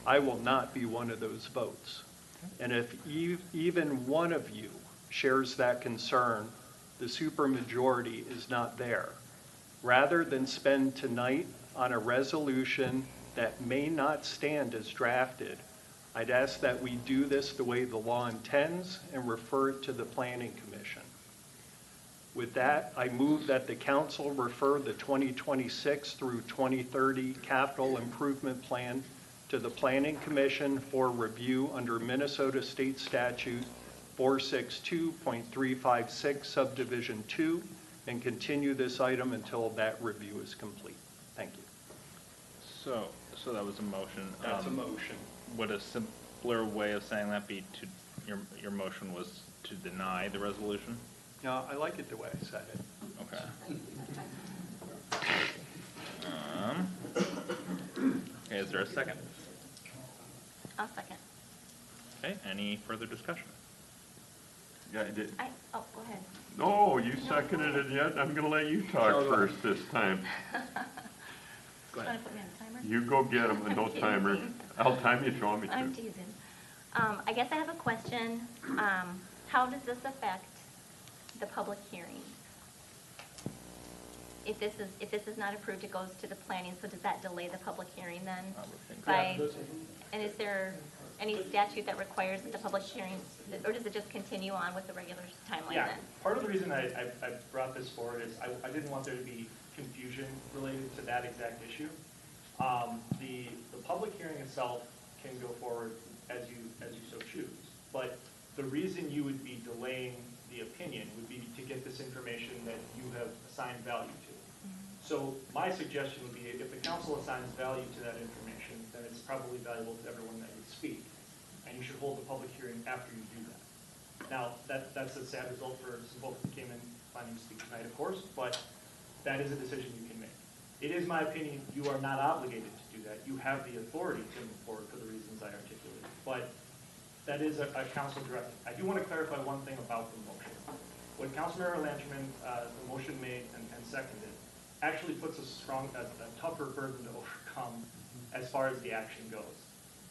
I will not be one of those votes. And if even one of you shares that concern, the supermajority is not there. Rather than spend tonight on a resolution that may not stand as drafted, I'd ask that we do this the way the law intends and refer it to the Planning Commission. With that, I move that the council refer the 2026 through 2030 capital improvement plan to the Planning Commission for review under Minnesota State Statute 462.356 Subdivision 2, and continue this item until that review is complete. Thank you. So that was a motion. That's a motion. Would a simpler way of saying that be to, your motion was to deny the resolution? No, I like it the way I said it. Okay. Okay, is there a second? I'll second. Okay, any further discussion? Yeah, I did. Oh, go ahead. No, you seconded it yet? I'm gonna let you talk first this time. Go Want ahead. to put me on a timer? You go get them, no timer. I'll time you if you want me I'm to. teasing. I guess I have a question. How does this affect the public hearing? if this is not approved, it goes to the planning, so does that delay the public hearing then? I would think. By, and is there any statute that requires that the public hearing, or does it just continue on with the regular timeline Yeah, then? part of the reason I brought this forward is I didn't want there to be confusion related to that exact issue. The public hearing itself can go forward as you so choose, but the reason you would be delaying the opinion would be to get this information that you have assigned value to. So my suggestion would be if the council assigns value to that information, then it's probably valuable to everyone that would speak, and you should hold the public hearing after you do that. Now, that's a sad result for some folks that came in planning to speak tonight, of course, but that is a decision you can make. It is my opinion you are not obligated to do that. You have the authority to move forward for the reasons I articulated, but that is a council directive. I do want to clarify one thing about the motion. When Councilmember Langerman, the motion made and seconded, actually puts a tougher burden to overcome as far as the action goes.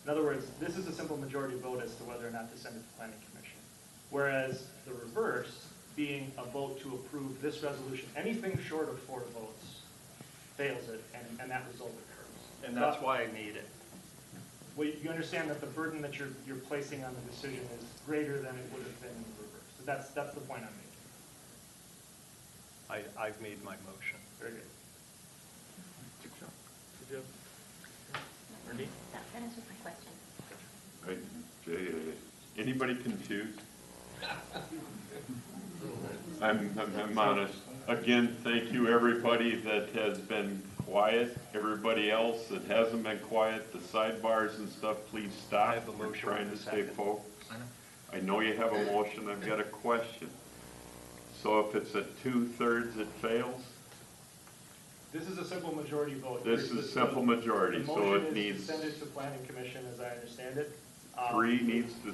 In other words, this is a simple majority vote as to whether or not to send it to Planning Commission. Whereas the reverse, being a vote to approve this resolution, anything short of 4 votes fails it, and that result occurs. And that's why I made it. Well, you understand that the burden that you're placing on the decision is greater than it would have been in the reverse. So that's the point I'm making. I've made my motion. Very good. Good job. Ernie? That answers my question. Anybody confused? I'm honest. Again, thank you everybody that has been quiet. Everybody else that hasn't been quiet, the sidebars and stuff, please stop. I have a We're motion trying and to a stay second. focused. I know. I know you have a motion. I've got a question. So if it's a 2/3, it fails? This is a simple majority vote. This is simple majority, The so motion it is needs, to send it to Planning Commission, as I understand it. 3 needs to,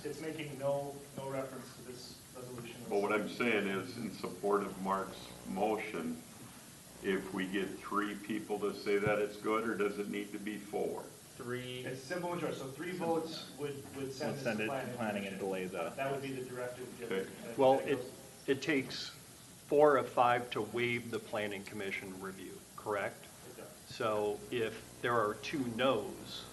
It's making no reference to this resolution. but what I'm saying is, in support of Mark's motion, if we get 3 people to say that it's good, or does it need to be 4? 3. It's simple majority, so 3 votes would send this Send to it to Planning planning and Commission. delay the. That would be the directive. Okay. Well, it takes 4 of 5 to waive the planning commission review, correct? It does. So if there are 2 no's,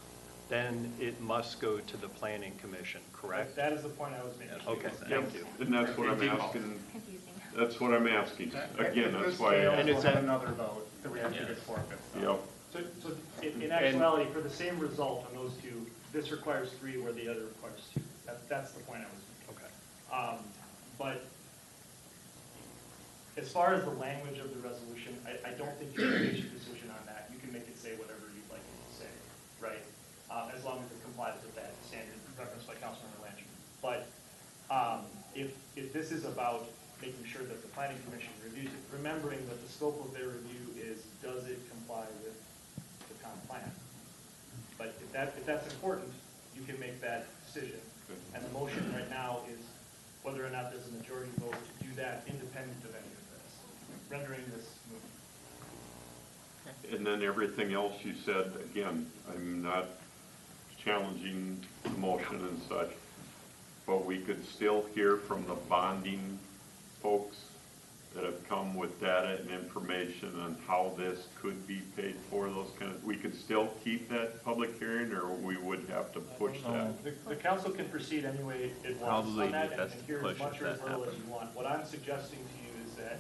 then it must go to the planning commission, correct? That is the point I was making. Okay, thank you. And that's what I'm asking, Confusing. that's what I'm asking. Again, that's why. And it's it's at- another vote that we have to get forfeit. Yep. So in actuality, for the same result on those 2, this requires 3 where the other requires 2. That's the point I was making. Okay. But as far as the language of the resolution, I don't think you can make a decision on that. You can make it say whatever you'd like it to say, right? As long as it complies with that standard referenced by Councilmember Langerman. But if this is about making sure that the Planning Commission reviews it, remembering that the scope of their review is, does it comply with the comp plan? But if that's important, you can make that decision. And the motion right now is whether or not there's a majority vote to do that independent of any of this, rendering this moot. And then everything else you said, again, I'm not challenging the motion and such, but we could still hear from the bonding folks that have come with data and information on how this could be paid for, those kind of, we could still keep that public hearing, or we would have to push that? The council can proceed any way it wants Probably on that, the best and hear push as much if or as that little as happens. you want. What I'm suggesting to you is that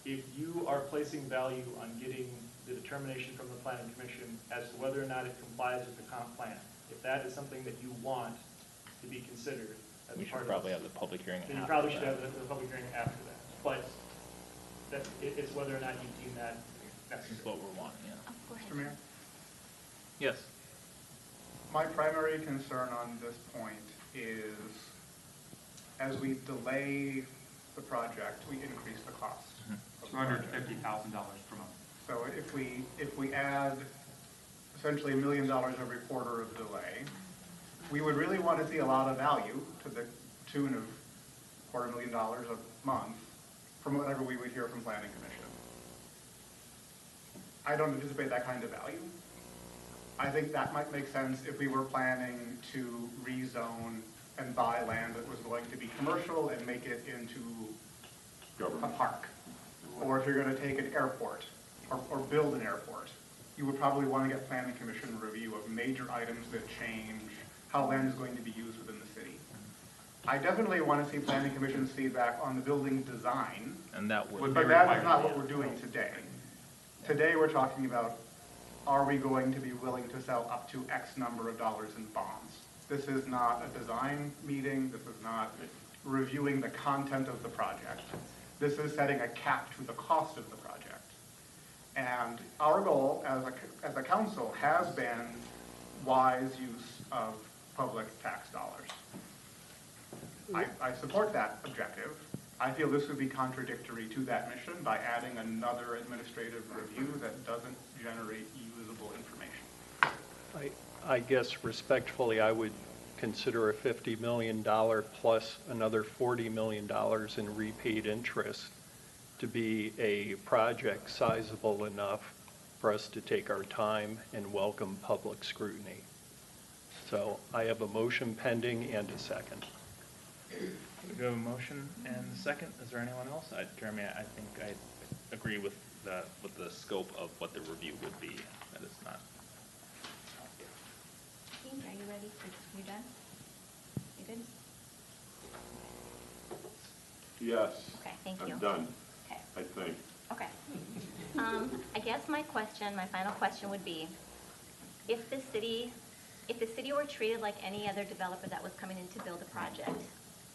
if you are placing value on getting the determination from the planning commission as to whether or not it complies with the comp plan, if that is something that you want to be considered as We a part should of probably this, have the public hearing then you after probably should that. have the public hearing after that. But it's whether or not you deem that That's necessary. what we're wanting, yeah. Oh, go ahead. Mr. Mayor? Yes. My primary concern on this point is, as we delay the project, we increase the cost. of the project. $250,000 per month. So if we add essentially $1 million every quarter of delay, we would really want to see a lot of value to the tune of $250,000 a month from whatever we would hear from Planning Commission. I don't anticipate that kind of value. I think that might make sense if we were planning to rezone and buy land that was going to be commercial and make it into a Government. park. or if you're gonna take an airport, or build an airport, you would probably wanna get planning commission review of major items that change how land is going to be used within the city. I definitely wanna see planning commission's feedback on the building design, And that would. but that is not what we're doing today. Today, we're talking about, are we going to be willing to sell up to X number of dollars in bonds? This is not a design meeting, this is not reviewing the content of the project. This is setting a cap to the cost of the project. And our goal as a council has been wise use of public tax dollars. I support that objective. I feel this would be contradictory to that mission by adding another administrative review that doesn't generate usable information. I guess respectfully, I would consider a $50 million plus another $40 million in repaid interest to be a project sizable enough for us to take our time and welcome public scrutiny. So I have a motion pending and a second. We have a motion and a second. Is there anyone else? Jeremy, I think I agree with the scope of what the review would be. That is not. Are you ready? You done? You good? Yes. Okay, thank you. I'm done, Okay. I think. Okay. I guess my final question would be, if the city were treated like any other developer that was coming in to build a project,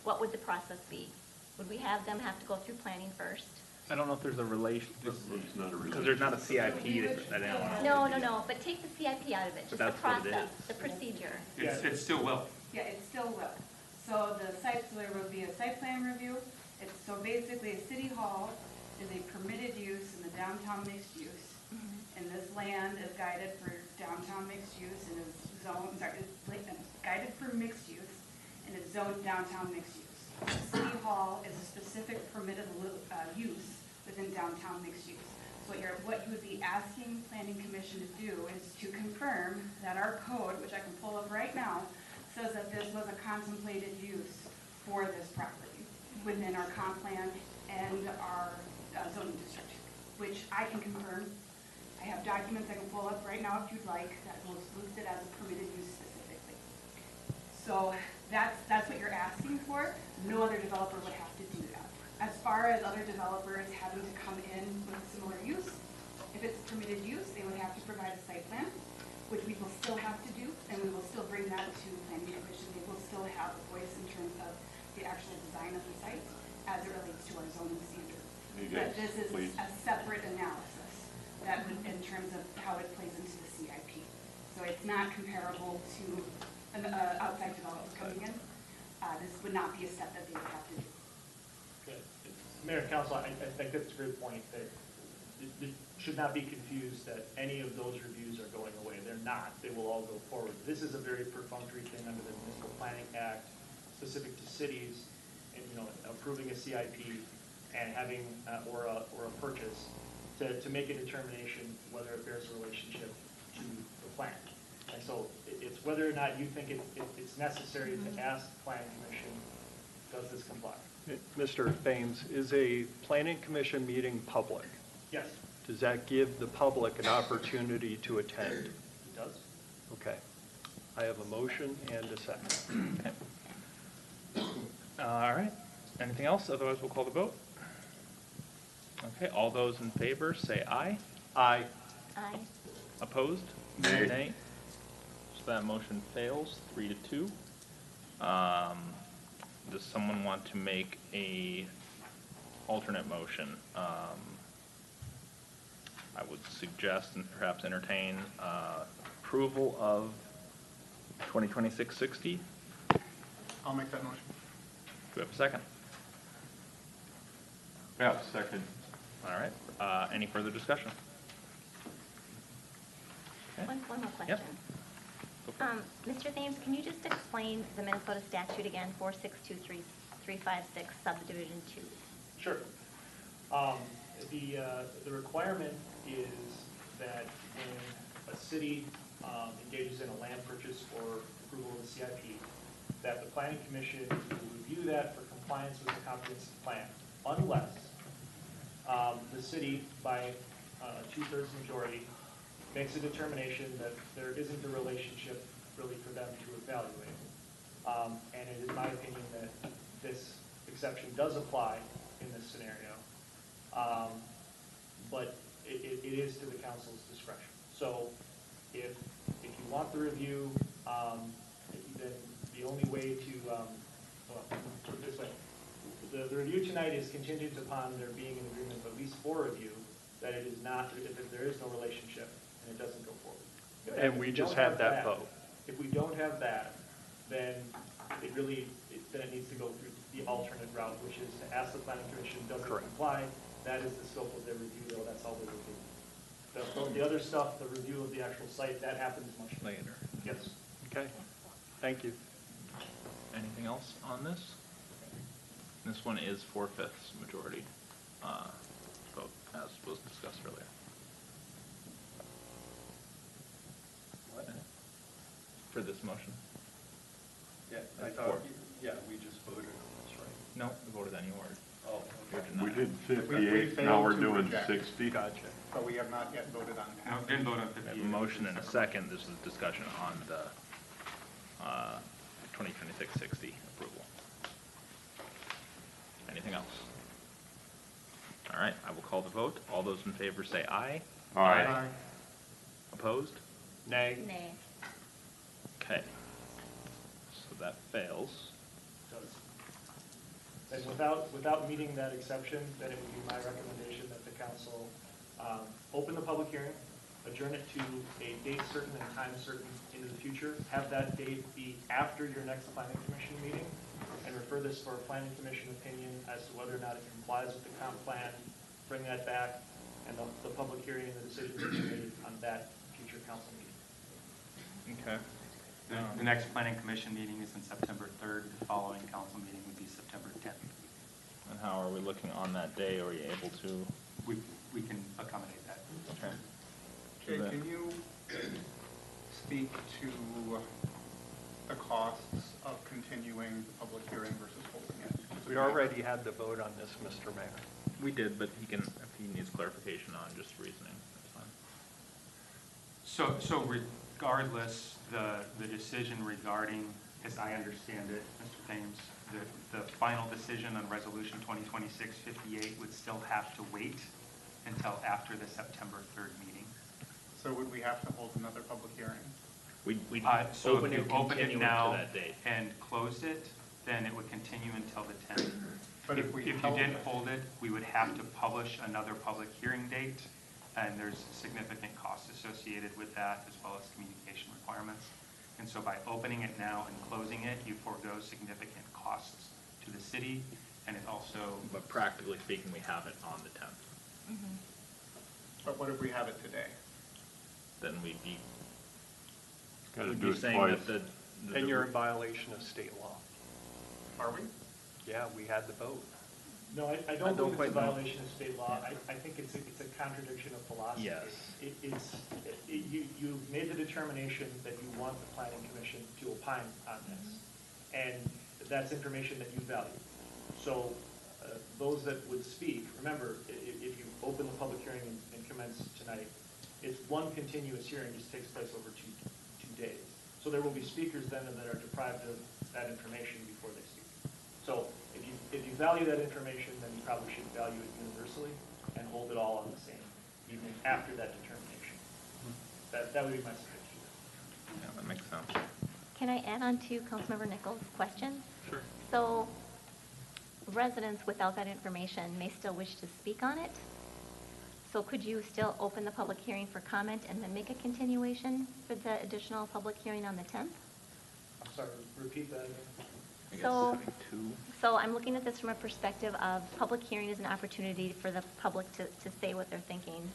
what would the process be? Would we have them have to go through planning first? I don't know if there's a relation, It's not a because there's not a CIP that I don't know. No, but take the CIP out of it, just the that's what it process, is. the procedure. It still will. Yeah, it still will. So there will be a site plan review. So basically, City Hall is a permitted use in the downtown mixed use. And this land is guided for downtown mixed use and is guided for mixed use and is zoned downtown mixed use. City Hall is a specific permitted use within downtown mixed use. So what you would be asking Planning Commission to do is to confirm that our code, which I can pull up right now, says that this was a contemplated use for this property within our comp plan and our zoning district, which I can confirm. I have documents I can pull up right now if you'd like that will list it as a permitted use specifically. So that's what you're asking for. No other developer would have to do that. As far as other developers having to come in with a similar use, if it's permitted use, they would have to provide a site plan, which we will still have to do, and we will still bring that to Planning Commission. They will still have a voice in terms of the actual design of the site as it relates to our zoning standard. But this is a separate analysis that would, in terms of how it plays into the CIP. So it's not comparable to an outside developer coming in. This would not be a step that they would have to do. Good. Mayor and Council, I think that's a great point, that it should not be confused that any of those reviews are going away. They're not. They will all go forward. This is a very perfunctory thing under the Municipal Planning Act, specific to cities, and, approving a CIP and having, or a purchase to make a determination whether it bears a relationship to the plan. And so it's whether or not you think it's necessary to ask the Planning Commission, does this comply? Mr. Thames, is a planning commission meeting public? Yes, Does that give the public an opportunity to attend? it does. Okay. I have a motion and a second. All right. Anything else? Otherwise, we'll call the vote. Okay, all those in favor, say aye. Aye. Aye. Opposed? Nay. So that motion fails, 3-2. Does someone want to make a alternate motion? I would suggest and perhaps entertain approval of 2026-60. I'll make that motion. Do we have a second? Yeah, second. All right. Any further discussion? Okay. One more Yep. question. Go for it. Mr. Thames, can you just explain the Minnesota statute again, 4623356, subdivision 2? Sure. The requirement is that when a city engages in a land purchase or approval of the CIP, that the Planning Commission will review that for compliance with the comprehensive plan, unless the city, by two-thirds majority, makes a determination that there isn't a relationship really for them to evaluate. And it is my opinion that this exception does apply in this scenario. But it is to the council's discretion. So if you want the review, then the only way to, well, put it this way, the review tonight is contingent upon there being an agreement of at least for review, that it is not, if there is no relationship and it doesn't go forward. And we just had that vote. If we don't have that, then it really, then it needs to go through the alternate route, which is to ask the planning commission, does it Correct. comply? That is the scope of their review, though, that's all they will do. The other stuff, the review of the actual site, that happens much later. Yes. Okay, thank you. Anything else on this? This one is 4/5 majority vote, as was discussed earlier. For this motion? Yeah, I thought- yeah, we just voted on this, right? No, we voted on yours. Oh, You're We denied. did We 58, now failed we're to doing reject. 60. Gotcha. But we have not yet voted on No, passing. didn't vote on We 50. have a motion and a second. This is discussion on the 2026-60 approval. Anything else? All right, I will call the vote. All those in favor say aye. Aye. Opposed? Nay. Nay. Okay. So that fails. Does. And without meeting that exception, then it would be my recommendation that the council open the public hearing, adjourn it to a date certain and time certain into the future, have that date be after your next planning commission meeting, and refer this for a planning commission opinion as to whether or not it complies with the comp plan, bring that back, and the public hearing and the decision will be made on that future council meeting. Okay. The next planning commission meeting is on September 3rd. The following council meeting would be September 10th. And how are we looking on that day? Are you able to? We can accommodate that. Okay. Jay, Do that. can you speak to the costs of continuing the public hearing versus holding it? We already had the vote on this, Mr. Mayor. We did, but he can, if he needs clarification on just reasoning, that's fine. So regardless, the decision regarding, as I understand it, Mr. Thames, the final decision on Resolution 2026-58 would still have to wait until after the September 3rd meeting. So would we have to hold another public hearing? We So open if it, you open continue it it to now that date. and closed it, then it would continue until the 10th. But If we you held didn't it- hold it, we would have to publish another public hearing date, and there's significant costs associated with that, as well as communication requirements. And so by opening it now and closing it, you forego significant costs to the city, and it also, But practically speaking, we have it on the 10th. But what if we have it today? Then we'd be, Gotta we'd do be it saying twice. that the. And you're in violation of state law. Are we? Yeah, we had the vote. No, I I don't don't believe it's a quite know. violation of state law. I think it's a contradiction of philosophy. Yes. You made the determination that you want the planning commission to opine on this. And that's information that you value. So those that would speak, remember, if you open the public hearing and commence tonight, it's one continuous hearing, just takes place over two days. So there will be speakers then that are deprived of that information before they speak. So if you value that information, then you probably should value it universally and hold it all on the same evening after that determination. That would be my suggestion. Yeah, that makes sense. Can I add on to Councilmember Nichols' question? Sure. So residents without that information may still wish to speak on it. So could you still open the public hearing for comment and then make a continuation for the additional public hearing on the 10th? I'm sorry, repeat that again. I guess So- having two. So I'm looking at this from a perspective of public hearing is an opportunity for the public to say what they're thinking.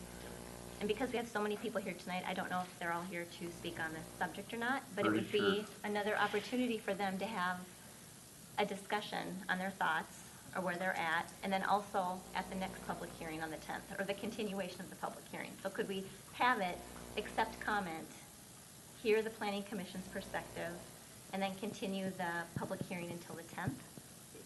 And because we have so many people here tonight, I don't know if they're all here to speak on this subject or not, but it would Pretty be sure. another opportunity for them to have a discussion on their thoughts or where they're at, and then also at the next public hearing on the 10th, or the continuation of the public hearing. So could we have it, accept comment, hear the planning commission's perspective, and then continue the public hearing until the 10th?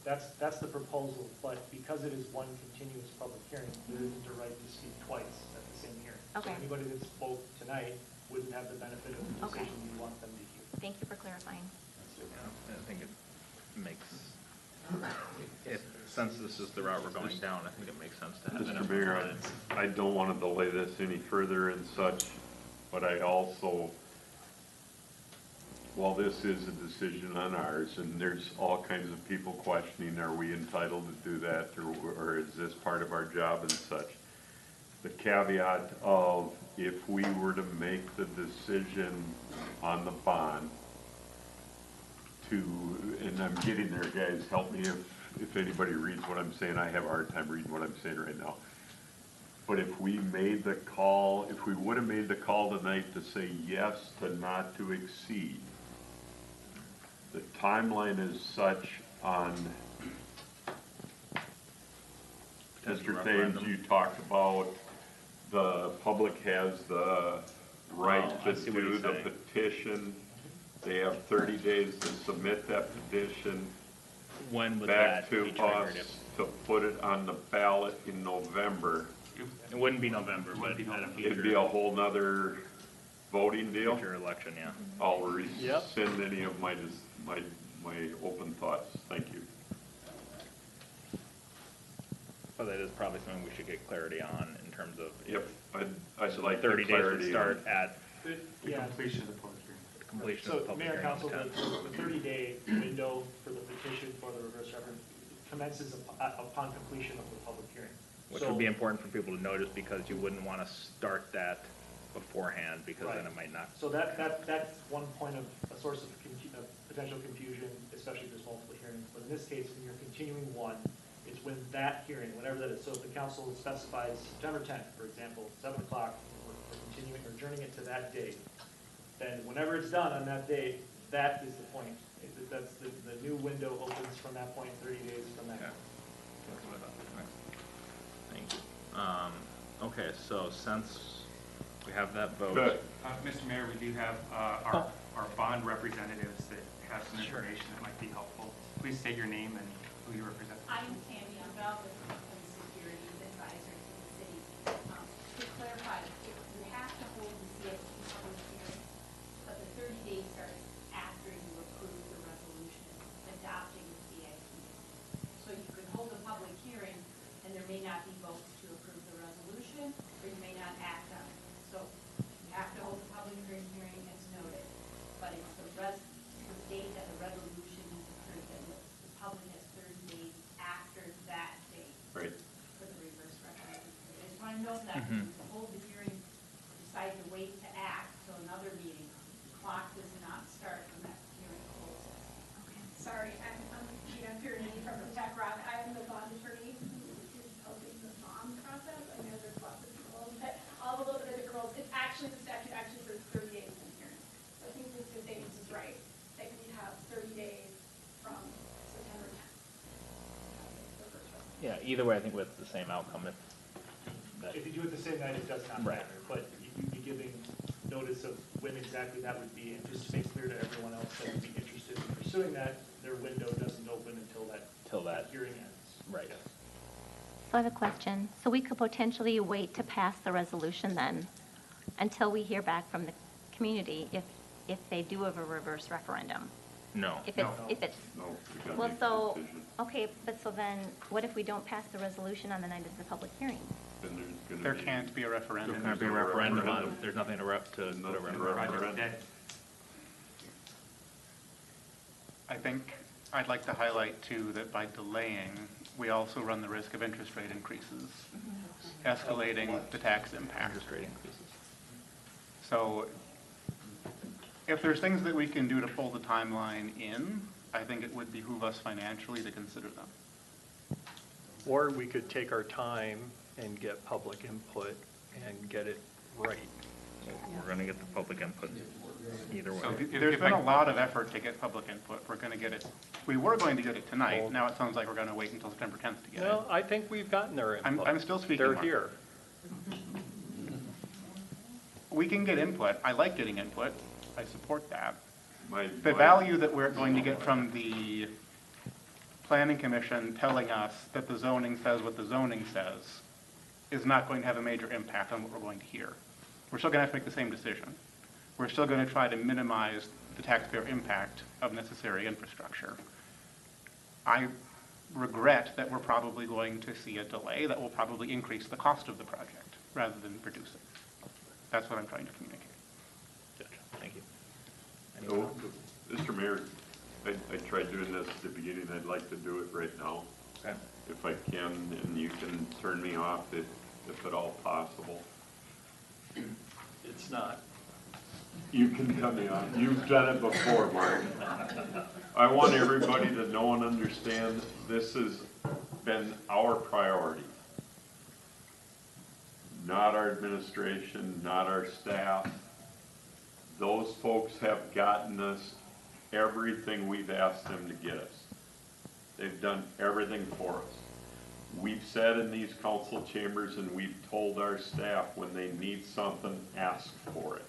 that's the proposal, but because it is one continuous public hearing, there isn't a right to speak twice at the same hearing. Okay. So anybody that spoke tonight wouldn't have the benefit of the Okay. decision you want them to hear. Thank you for clarifying. Yeah, I think it makes, since this is the route we're going down, I think it makes sense to have it. Mr. Mayor, I don't want to delay this any further and such, but I also, while this is a decision on ours, and there's all kinds of people questioning, are we entitled to do that, or is this part of our job and such? The caveat of, if we were to make the decision on the bond to, and I'm getting there, guys, help me if anybody reads what I'm saying, I have a hard time reading what I'm saying right now. But if we made the call, if we would have made the call tonight to say yes to not to exceed, the timeline is such on, Mr. Thames, you talked about the public has the right I to see what do he's the saying. petition. They have 30 days to submit that petition When would back that to be triggered? us to put it on the ballot in November. It wouldn't be November, but Wouldn't be at a November. It'd be future, a whole nother voting deal. future election, yeah. I'll rescind any of my open thoughts. Thank you. But that is probably something we should get clarity on in terms of. Yep, I'd like 30 the days would clarity on. start at The Yeah. completion of the public hearing. completion of the So, public Mayor hearing. and Council, on the 10th. the 30-day window for the petition for the reverse referendum commences upon completion of the public hearing. Which So- would be important for people to notice, because you wouldn't want to start that beforehand, because then Right. it might not. So that's one point of, a source of potential confusion, especially if there's multiple hearings. But in this case, when you're continuing one, it's when that hearing, whatever that is. So if the council specifies September 10th, for example, 7 o'clock, we're continuing, or adjourning it to that date, then whenever it's done on that date, that is the point. That's the new window opens from that point, 30 days from that. Okay. Thank you. Okay, so since we have that vote. Good. Mr. Mayor, we do have our bond representatives that have some information that might be helpful. Please state your name and who you represent. I'm Tammy Unbell with the Securities Advisor to the city. To clarify, you have to hold the CIP public hearing, but the 30 days starts after you approve the resolution adopting the CIP. So you could hold a public hearing and there may not be votes to approve the resolution, or you may not act on it. So you have to hold a public hearing as noted, but it's the date that the resolution is approved, and the public has 30 days after that date Right. for the reverse referendum. I just want to note that, if you hold the hearing, decide to wait to act till another meeting, the clock does not start when that hearing closes. Okay, sorry, I'm Gina Pierney from the Tech Rock. I am the bond attorney who is helping the bond process. I know there's lots of people, but all the little bit of the girls, it's actually, the statute actually says 30 days in hearing. So I think Mr. Davis is right, that we have 30 days from September 10th. The first one. Yeah, either way, I think with the same outcome. If you do it the same night, it does not Right. matter, but you'd be giving notice of when exactly that would be, and just to make clear to everyone else that would be interested in pursuing that, their window doesn't open until that hearing ends. Right. Yes. So I have a question. So we could potentially wait to pass the resolution then, until we hear back from the community if they do have a reverse referendum? No. If No. it's, No, we gotta well, make the so, decision. okay, but so then, what if we don't pass the resolution on the night of the public hearing? Then there's gonna There be- can't be a referendum. There can't be a referendum on it. There's nothing to put a Nothing to referendum. Project's dead. I think I'd like to highlight too that by delaying, we also run the risk of interest rate increases, escalating the tax impact. Interest rate increases. So if there's things that we can do to pull the timeline in, I think it would behoove us financially to consider them. Or we could take our time and get public input and get it right. We're going to get the public input either way. So if- There's if been I- a lot of effort to get public input. We're going to get it, we were going to get it tonight. Now it sounds like we're going to wait until September 10th to get it. Well, I think we've gotten their input. I'm still speaking, They're Mark. here. We can get input. I like getting input. I support that. My- The my- value that we're going to get from the planning commission telling us that the zoning says what the zoning says is not going to have a major impact on what we're going to hear. We're still going to have to make the same decision. We're still going to try to minimize the taxpayer impact of necessary infrastructure. I regret that we're probably going to see a delay that will probably increase the cost of the project rather than reduce it. That's what I'm trying to communicate. Gotcha. Thank you. So, Anyone else? Mr. Mayor, I tried doing this at the beginning, I'd like to do it right now, Okay. if I can, and you can turn me off if at all possible. It's not. You can cut me off. You've done it before, Mark. I want everybody to know and understand this has been our priority. Not our administration, not our staff. Those folks have gotten us everything we've asked them to get us. They've done everything for us. We've sat in these council chambers and we've told our staff when they need something, ask for it.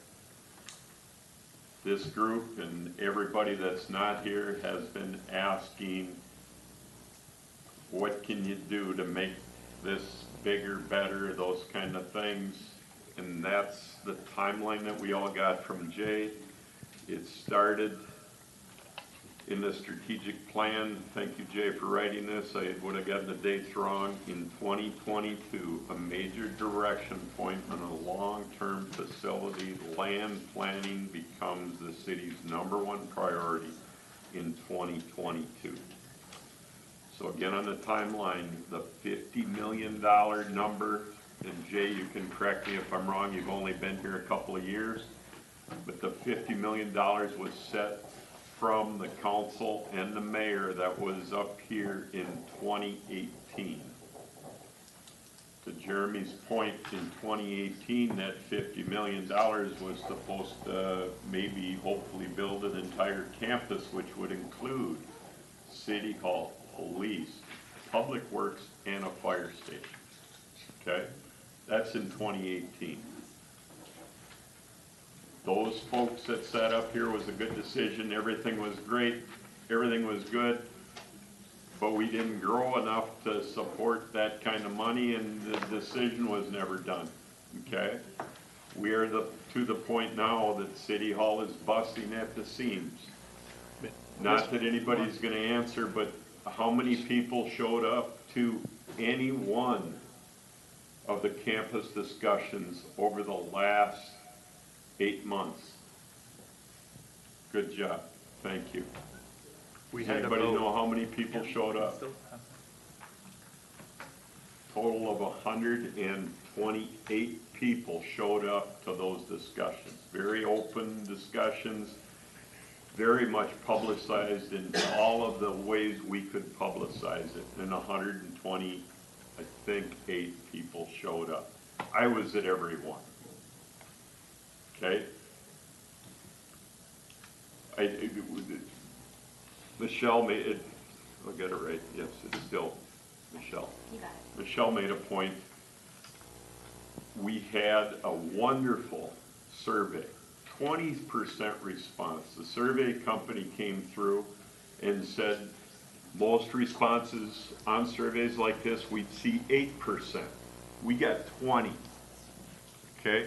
This group and everybody that's not here has been asking, what can you do to make this bigger, better, those kind of things. And that's the timeline that we all got from Jay. It started in the strategic plan. Thank you, Jay, for writing this. I would have gotten the dates wrong. In 2022, a major direction point on a long-term facility land planning becomes the city's #1 priority in 2022. So again, on the timeline, the $50 million number, and Jay, you can correct me if I'm wrong, you've only been here a couple of years, but the $50 million was set from the council and the mayor that was up here in 2018. To Jeremy's point, in 2018, that $50 million was supposed to maybe, hopefully build an entire campus, which would include City Hall, police, public works, and a fire station. Okay? That's in 2018. Those folks that sat up here was a good decision. Everything was great. Everything was good. But we didn't grow enough to support that kind of money, and the decision was never done. Okay? We are to the point now that City Hall is busting at the seams. Not that anybody's going to answer, but how many people showed up to any one of the campus discussions over the last 8 months? Good job. Thank you. We Does had a anybody vote. know how many people showed up? Total of 128 people showed up to those discussions. Very open discussions, very much publicized in all of the ways we could publicize it. And 120, I think, 8 people showed up. I was at every one. Okay? Michelle made it, I'll get it right, yes, it's still Michelle. You got it. Michelle made a point. We had a wonderful survey, 20% response. The survey company came through and said most responses on surveys like this, we'd see 8%. We got 20, okay?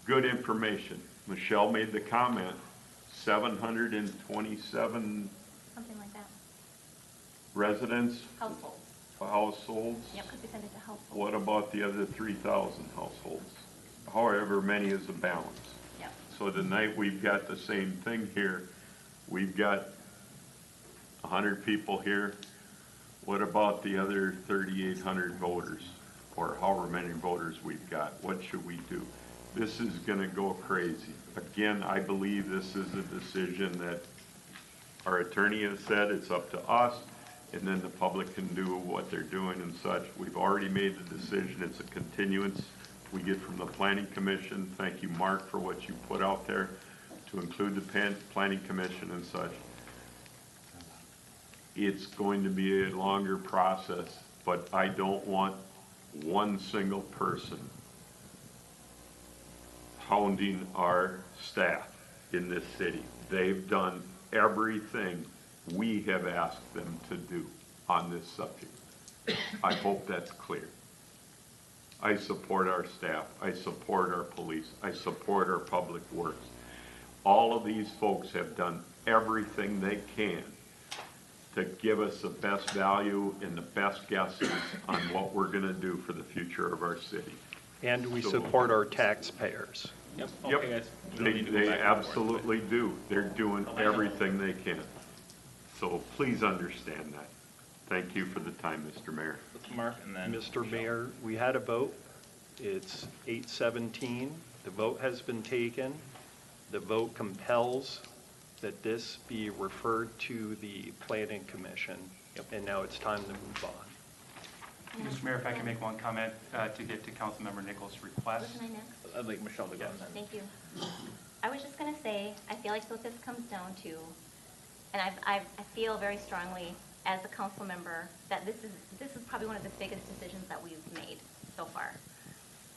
Good information. Michelle made the comment, 727 Something like that. residents, Households. households. Yep, because we send it to households. What about the other 3,000 households? However many is a balance. Yep. So tonight we've got the same thing here. We've got 100 people here. What about the other 3,800 voters, or however many voters we've got? What should we do? This is gonna go crazy. Again, I believe this is a decision that our attorney has said it's up to us, and then the public can do what they're doing and such. We've already made the decision. It's a continuance we get from the Planning Commission. Thank you, Mark, for what you put out there to include the Planning Commission and such. It's going to be a longer process, but I don't want one single person hounding our staff in this city. They've done everything we have asked them to do on this subject. I hope that's clear. I support our staff, I support our police, I support our public works. All of these folks have done everything they can to give us the best value and the best guesses on what we're gonna do for the future of our city. And we So- support our taxpayers. Yep, Yep, okay, guys. We don't need to go they back and forth, absolutely do. They're doing everything they can. So please understand that. Thank you for the time, Mr. Mayor. but let's Mark and then. Mr. Mayor, we had a vote. It's 8:17. The vote has been taken. The vote compels that this be referred to the Planning Commission. And now it's time to move on. Mr. Mayor, if I can make one comment to get to Councilmember Nichols' request. Wasn't I next? I'd like Michelle to go then. Thank you. I was just gonna say, I feel like what this comes down to, and I feel very strongly as a council member that this is probably one of the biggest decisions that we've made so far.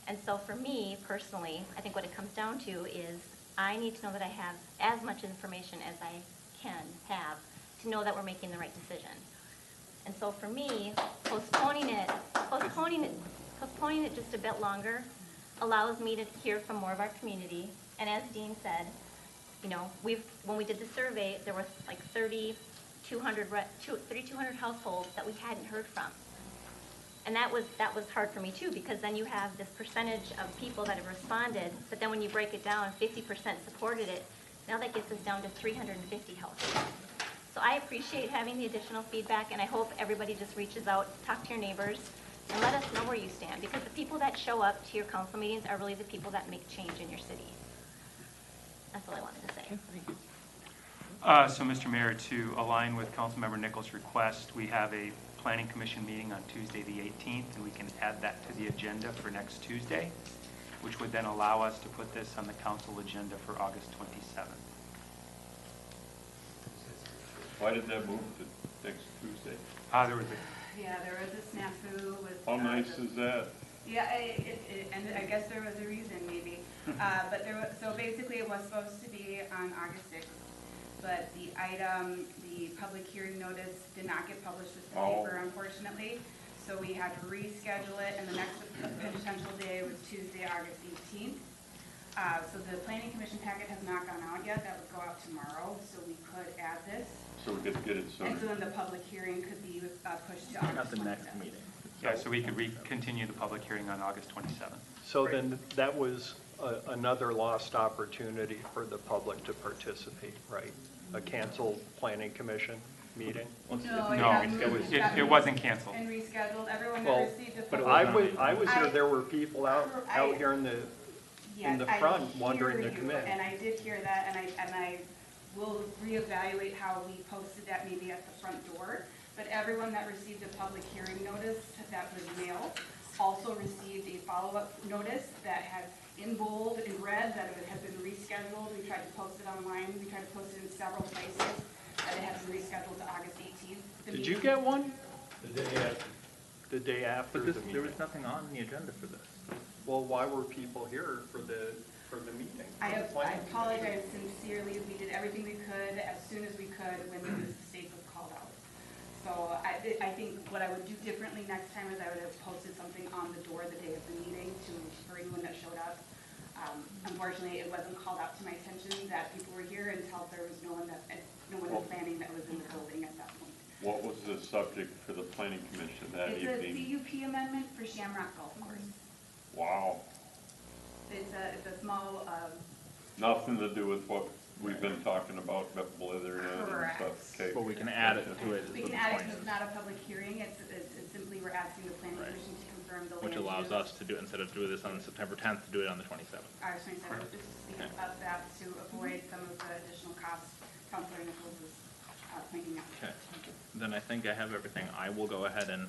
And so for me personally, I think what it comes down to is I need to know that I have as much information as I can have to know that we're making the right decision. And so for me, postponing it just a bit longer allows me to hear from more of our community. And as Dean said, you know, when we did the survey, there was like 3,200 households that we hadn't heard from. And that was hard for me too, because then you have this percentage of people that have responded, but then when you break it down, 50% supported it. Now that gets us down to 350 households. So I appreciate having the additional feedback, and I hope everybody just reaches out, talk to your neighbors, and let us know where you stand, because the people that show up to your council meetings are really the people that make change in your city. That's all I wanted to say. So, Mr. Mayor, to align with Councilmember Nichols' request, we have a Planning Commission meeting on Tuesday, the 18th, and we can add that to the agenda for next Tuesday, which would then allow us to put this on the council agenda for August 27th. Why did that move to next Tuesday? There was Yeah, there was a snafu with. How nice is that? Yeah, and I guess there was a reason maybe. But there was, so basically it was supposed to be on August 6th, but the public hearing notice did not get published with the paper, unfortunately. So we had to reschedule it, and the next potential day was Tuesday, August 18th. So the planning commission packet has not gone out yet. That would go out tomorrow, so we could add this. So we could get it And so sooner. then the public hearing could be pushed to August Not the next 27th. meeting. Yeah, so we could continue the public hearing on August 27th. So then that was another lost opportunity for the public to participate, right? A canceled planning commission meeting? No, It wasn't canceled. And rescheduled. Everyone Well, that received a but it public. I was here, there were people out here in the Yes, front I wondering hear to you, come in. And I did hear that, and I will reevaluate how we posted that maybe at the front door. But everyone that received a public hearing notice that was mailed also received a follow-up notice that had in bold, in red, that it had been rescheduled. We tried to post it online. We tried to post it in several places, that it had been rescheduled to August 18th. Did you get one? The day after. The day after But the there meeting? was nothing on the agenda for this. Well, why were people here for the meeting? I The planning apologize sincerely. We did everything we could as soon as we could when the mistake was called out. So I think what I would do differently next time is I would have posted something on the door the day of the meeting for anyone that showed up. Unfortunately, it wasn't called out to my attention that people were here until there was no one in planning that was in the building at that point. What was the subject for the planning commission that It's a evening? CUP amendment for Shamrock Golf Course. Wow. It's a small, Nothing to do with what we've been talking about, blithering and Correct. stuff. Okay. But we can add it to it. we is can what the add it point because is. it's not a public hearing. It's simply we're asking the planning Right. commission to confirm the land Which allows use. us to do, instead of doing this on September 10th, to do it on the 27th. Our 27th, just to speed up that to avoid some of the additional costs Councilor Nichols is pointing out. Okay, then I think I have everything. I will go ahead and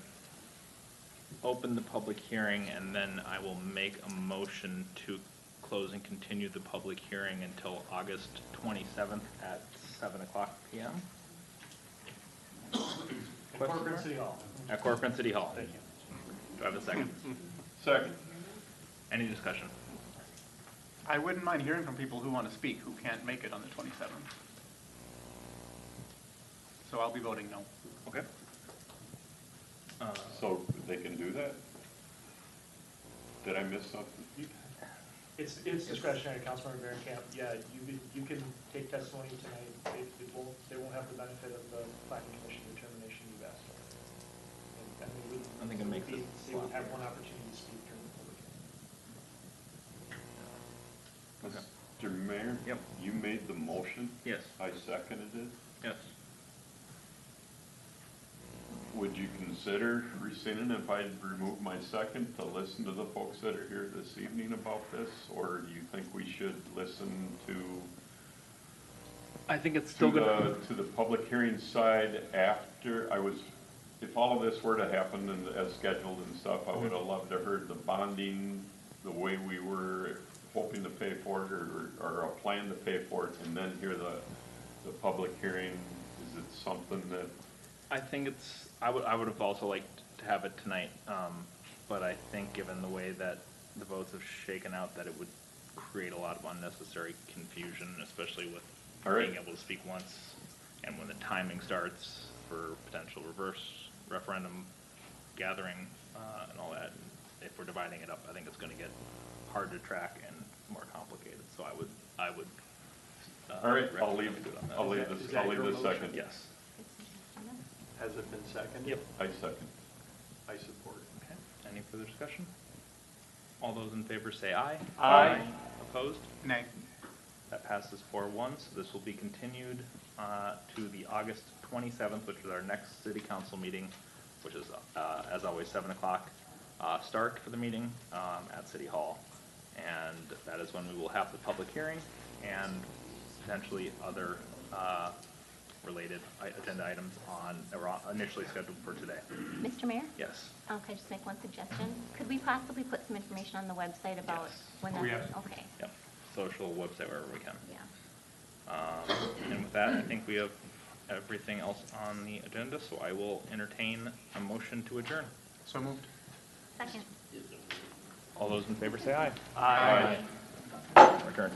open the public hearing, and then I will make a motion to close and continue the public hearing until August 27th at 7:00 PM. Corcoran City Hall. At Corcoran City Hall. Thank you. Do I have a second? Second. Any discussion? I wouldn't mind hearing from people who want to speak, who can't make it on the 27th. So I'll be voting no. Okay. So they can do that? Did I miss something? It's discretionary, Councilmember Camp. Yeah, you can take testimony tonight. They won't have the benefit of the planning commission determination you've asked for. And they would, I think it makes it they would have one opportunity to speak during the public hearing. Mr. Mayor? Yep. You made the motion? Yes. I seconded it. Yes. Would you consider rescinding if I remove my second to listen to the folks that are here this evening about this? Or do you think we should listen to I think it's still good. to the public hearing side after if all of this were to happen and as scheduled and stuff, I would have loved to heard the bonding, the way we were hoping to pay for it or a plan to pay for it, and then hear the public hearing. Is it something that? I think I would have also liked to have it tonight, but I think given the way that the votes have shaken out, that it would create a lot of unnecessary confusion, especially with being able to speak once, and when the timing starts for potential reverse referendum gathering and all that. If we're dividing it up, I think it's going to get hard to track and more complicated. So I would. All right, I'll recommend leave we do it on that. I'll leave Is this. that I'll leave your this motion? second. Yes. Has it been seconded? Yep. I second. I support. Okay. Any further discussion? All those in favor say aye. Aye. Opposed? Nay. That passes 4-1, so this will be continued to the August 27th, which is our next city council meeting, which is, as always, 7 o'clock start for the meeting at City Hall. And that is when we will have the public hearing and potentially other related agenda items initially scheduled for today. Mr. Mayor? Yes. Can I just make one suggestion? Could we possibly put some information on the website about Yes. when Oh, that's, yeah. okay, Yep. Social website wherever we can. yeah. And with that, I think we have everything else on the agenda, so I will entertain a motion to adjourn. So moved. Second. All those in favor say aye. Aye. Adjourned.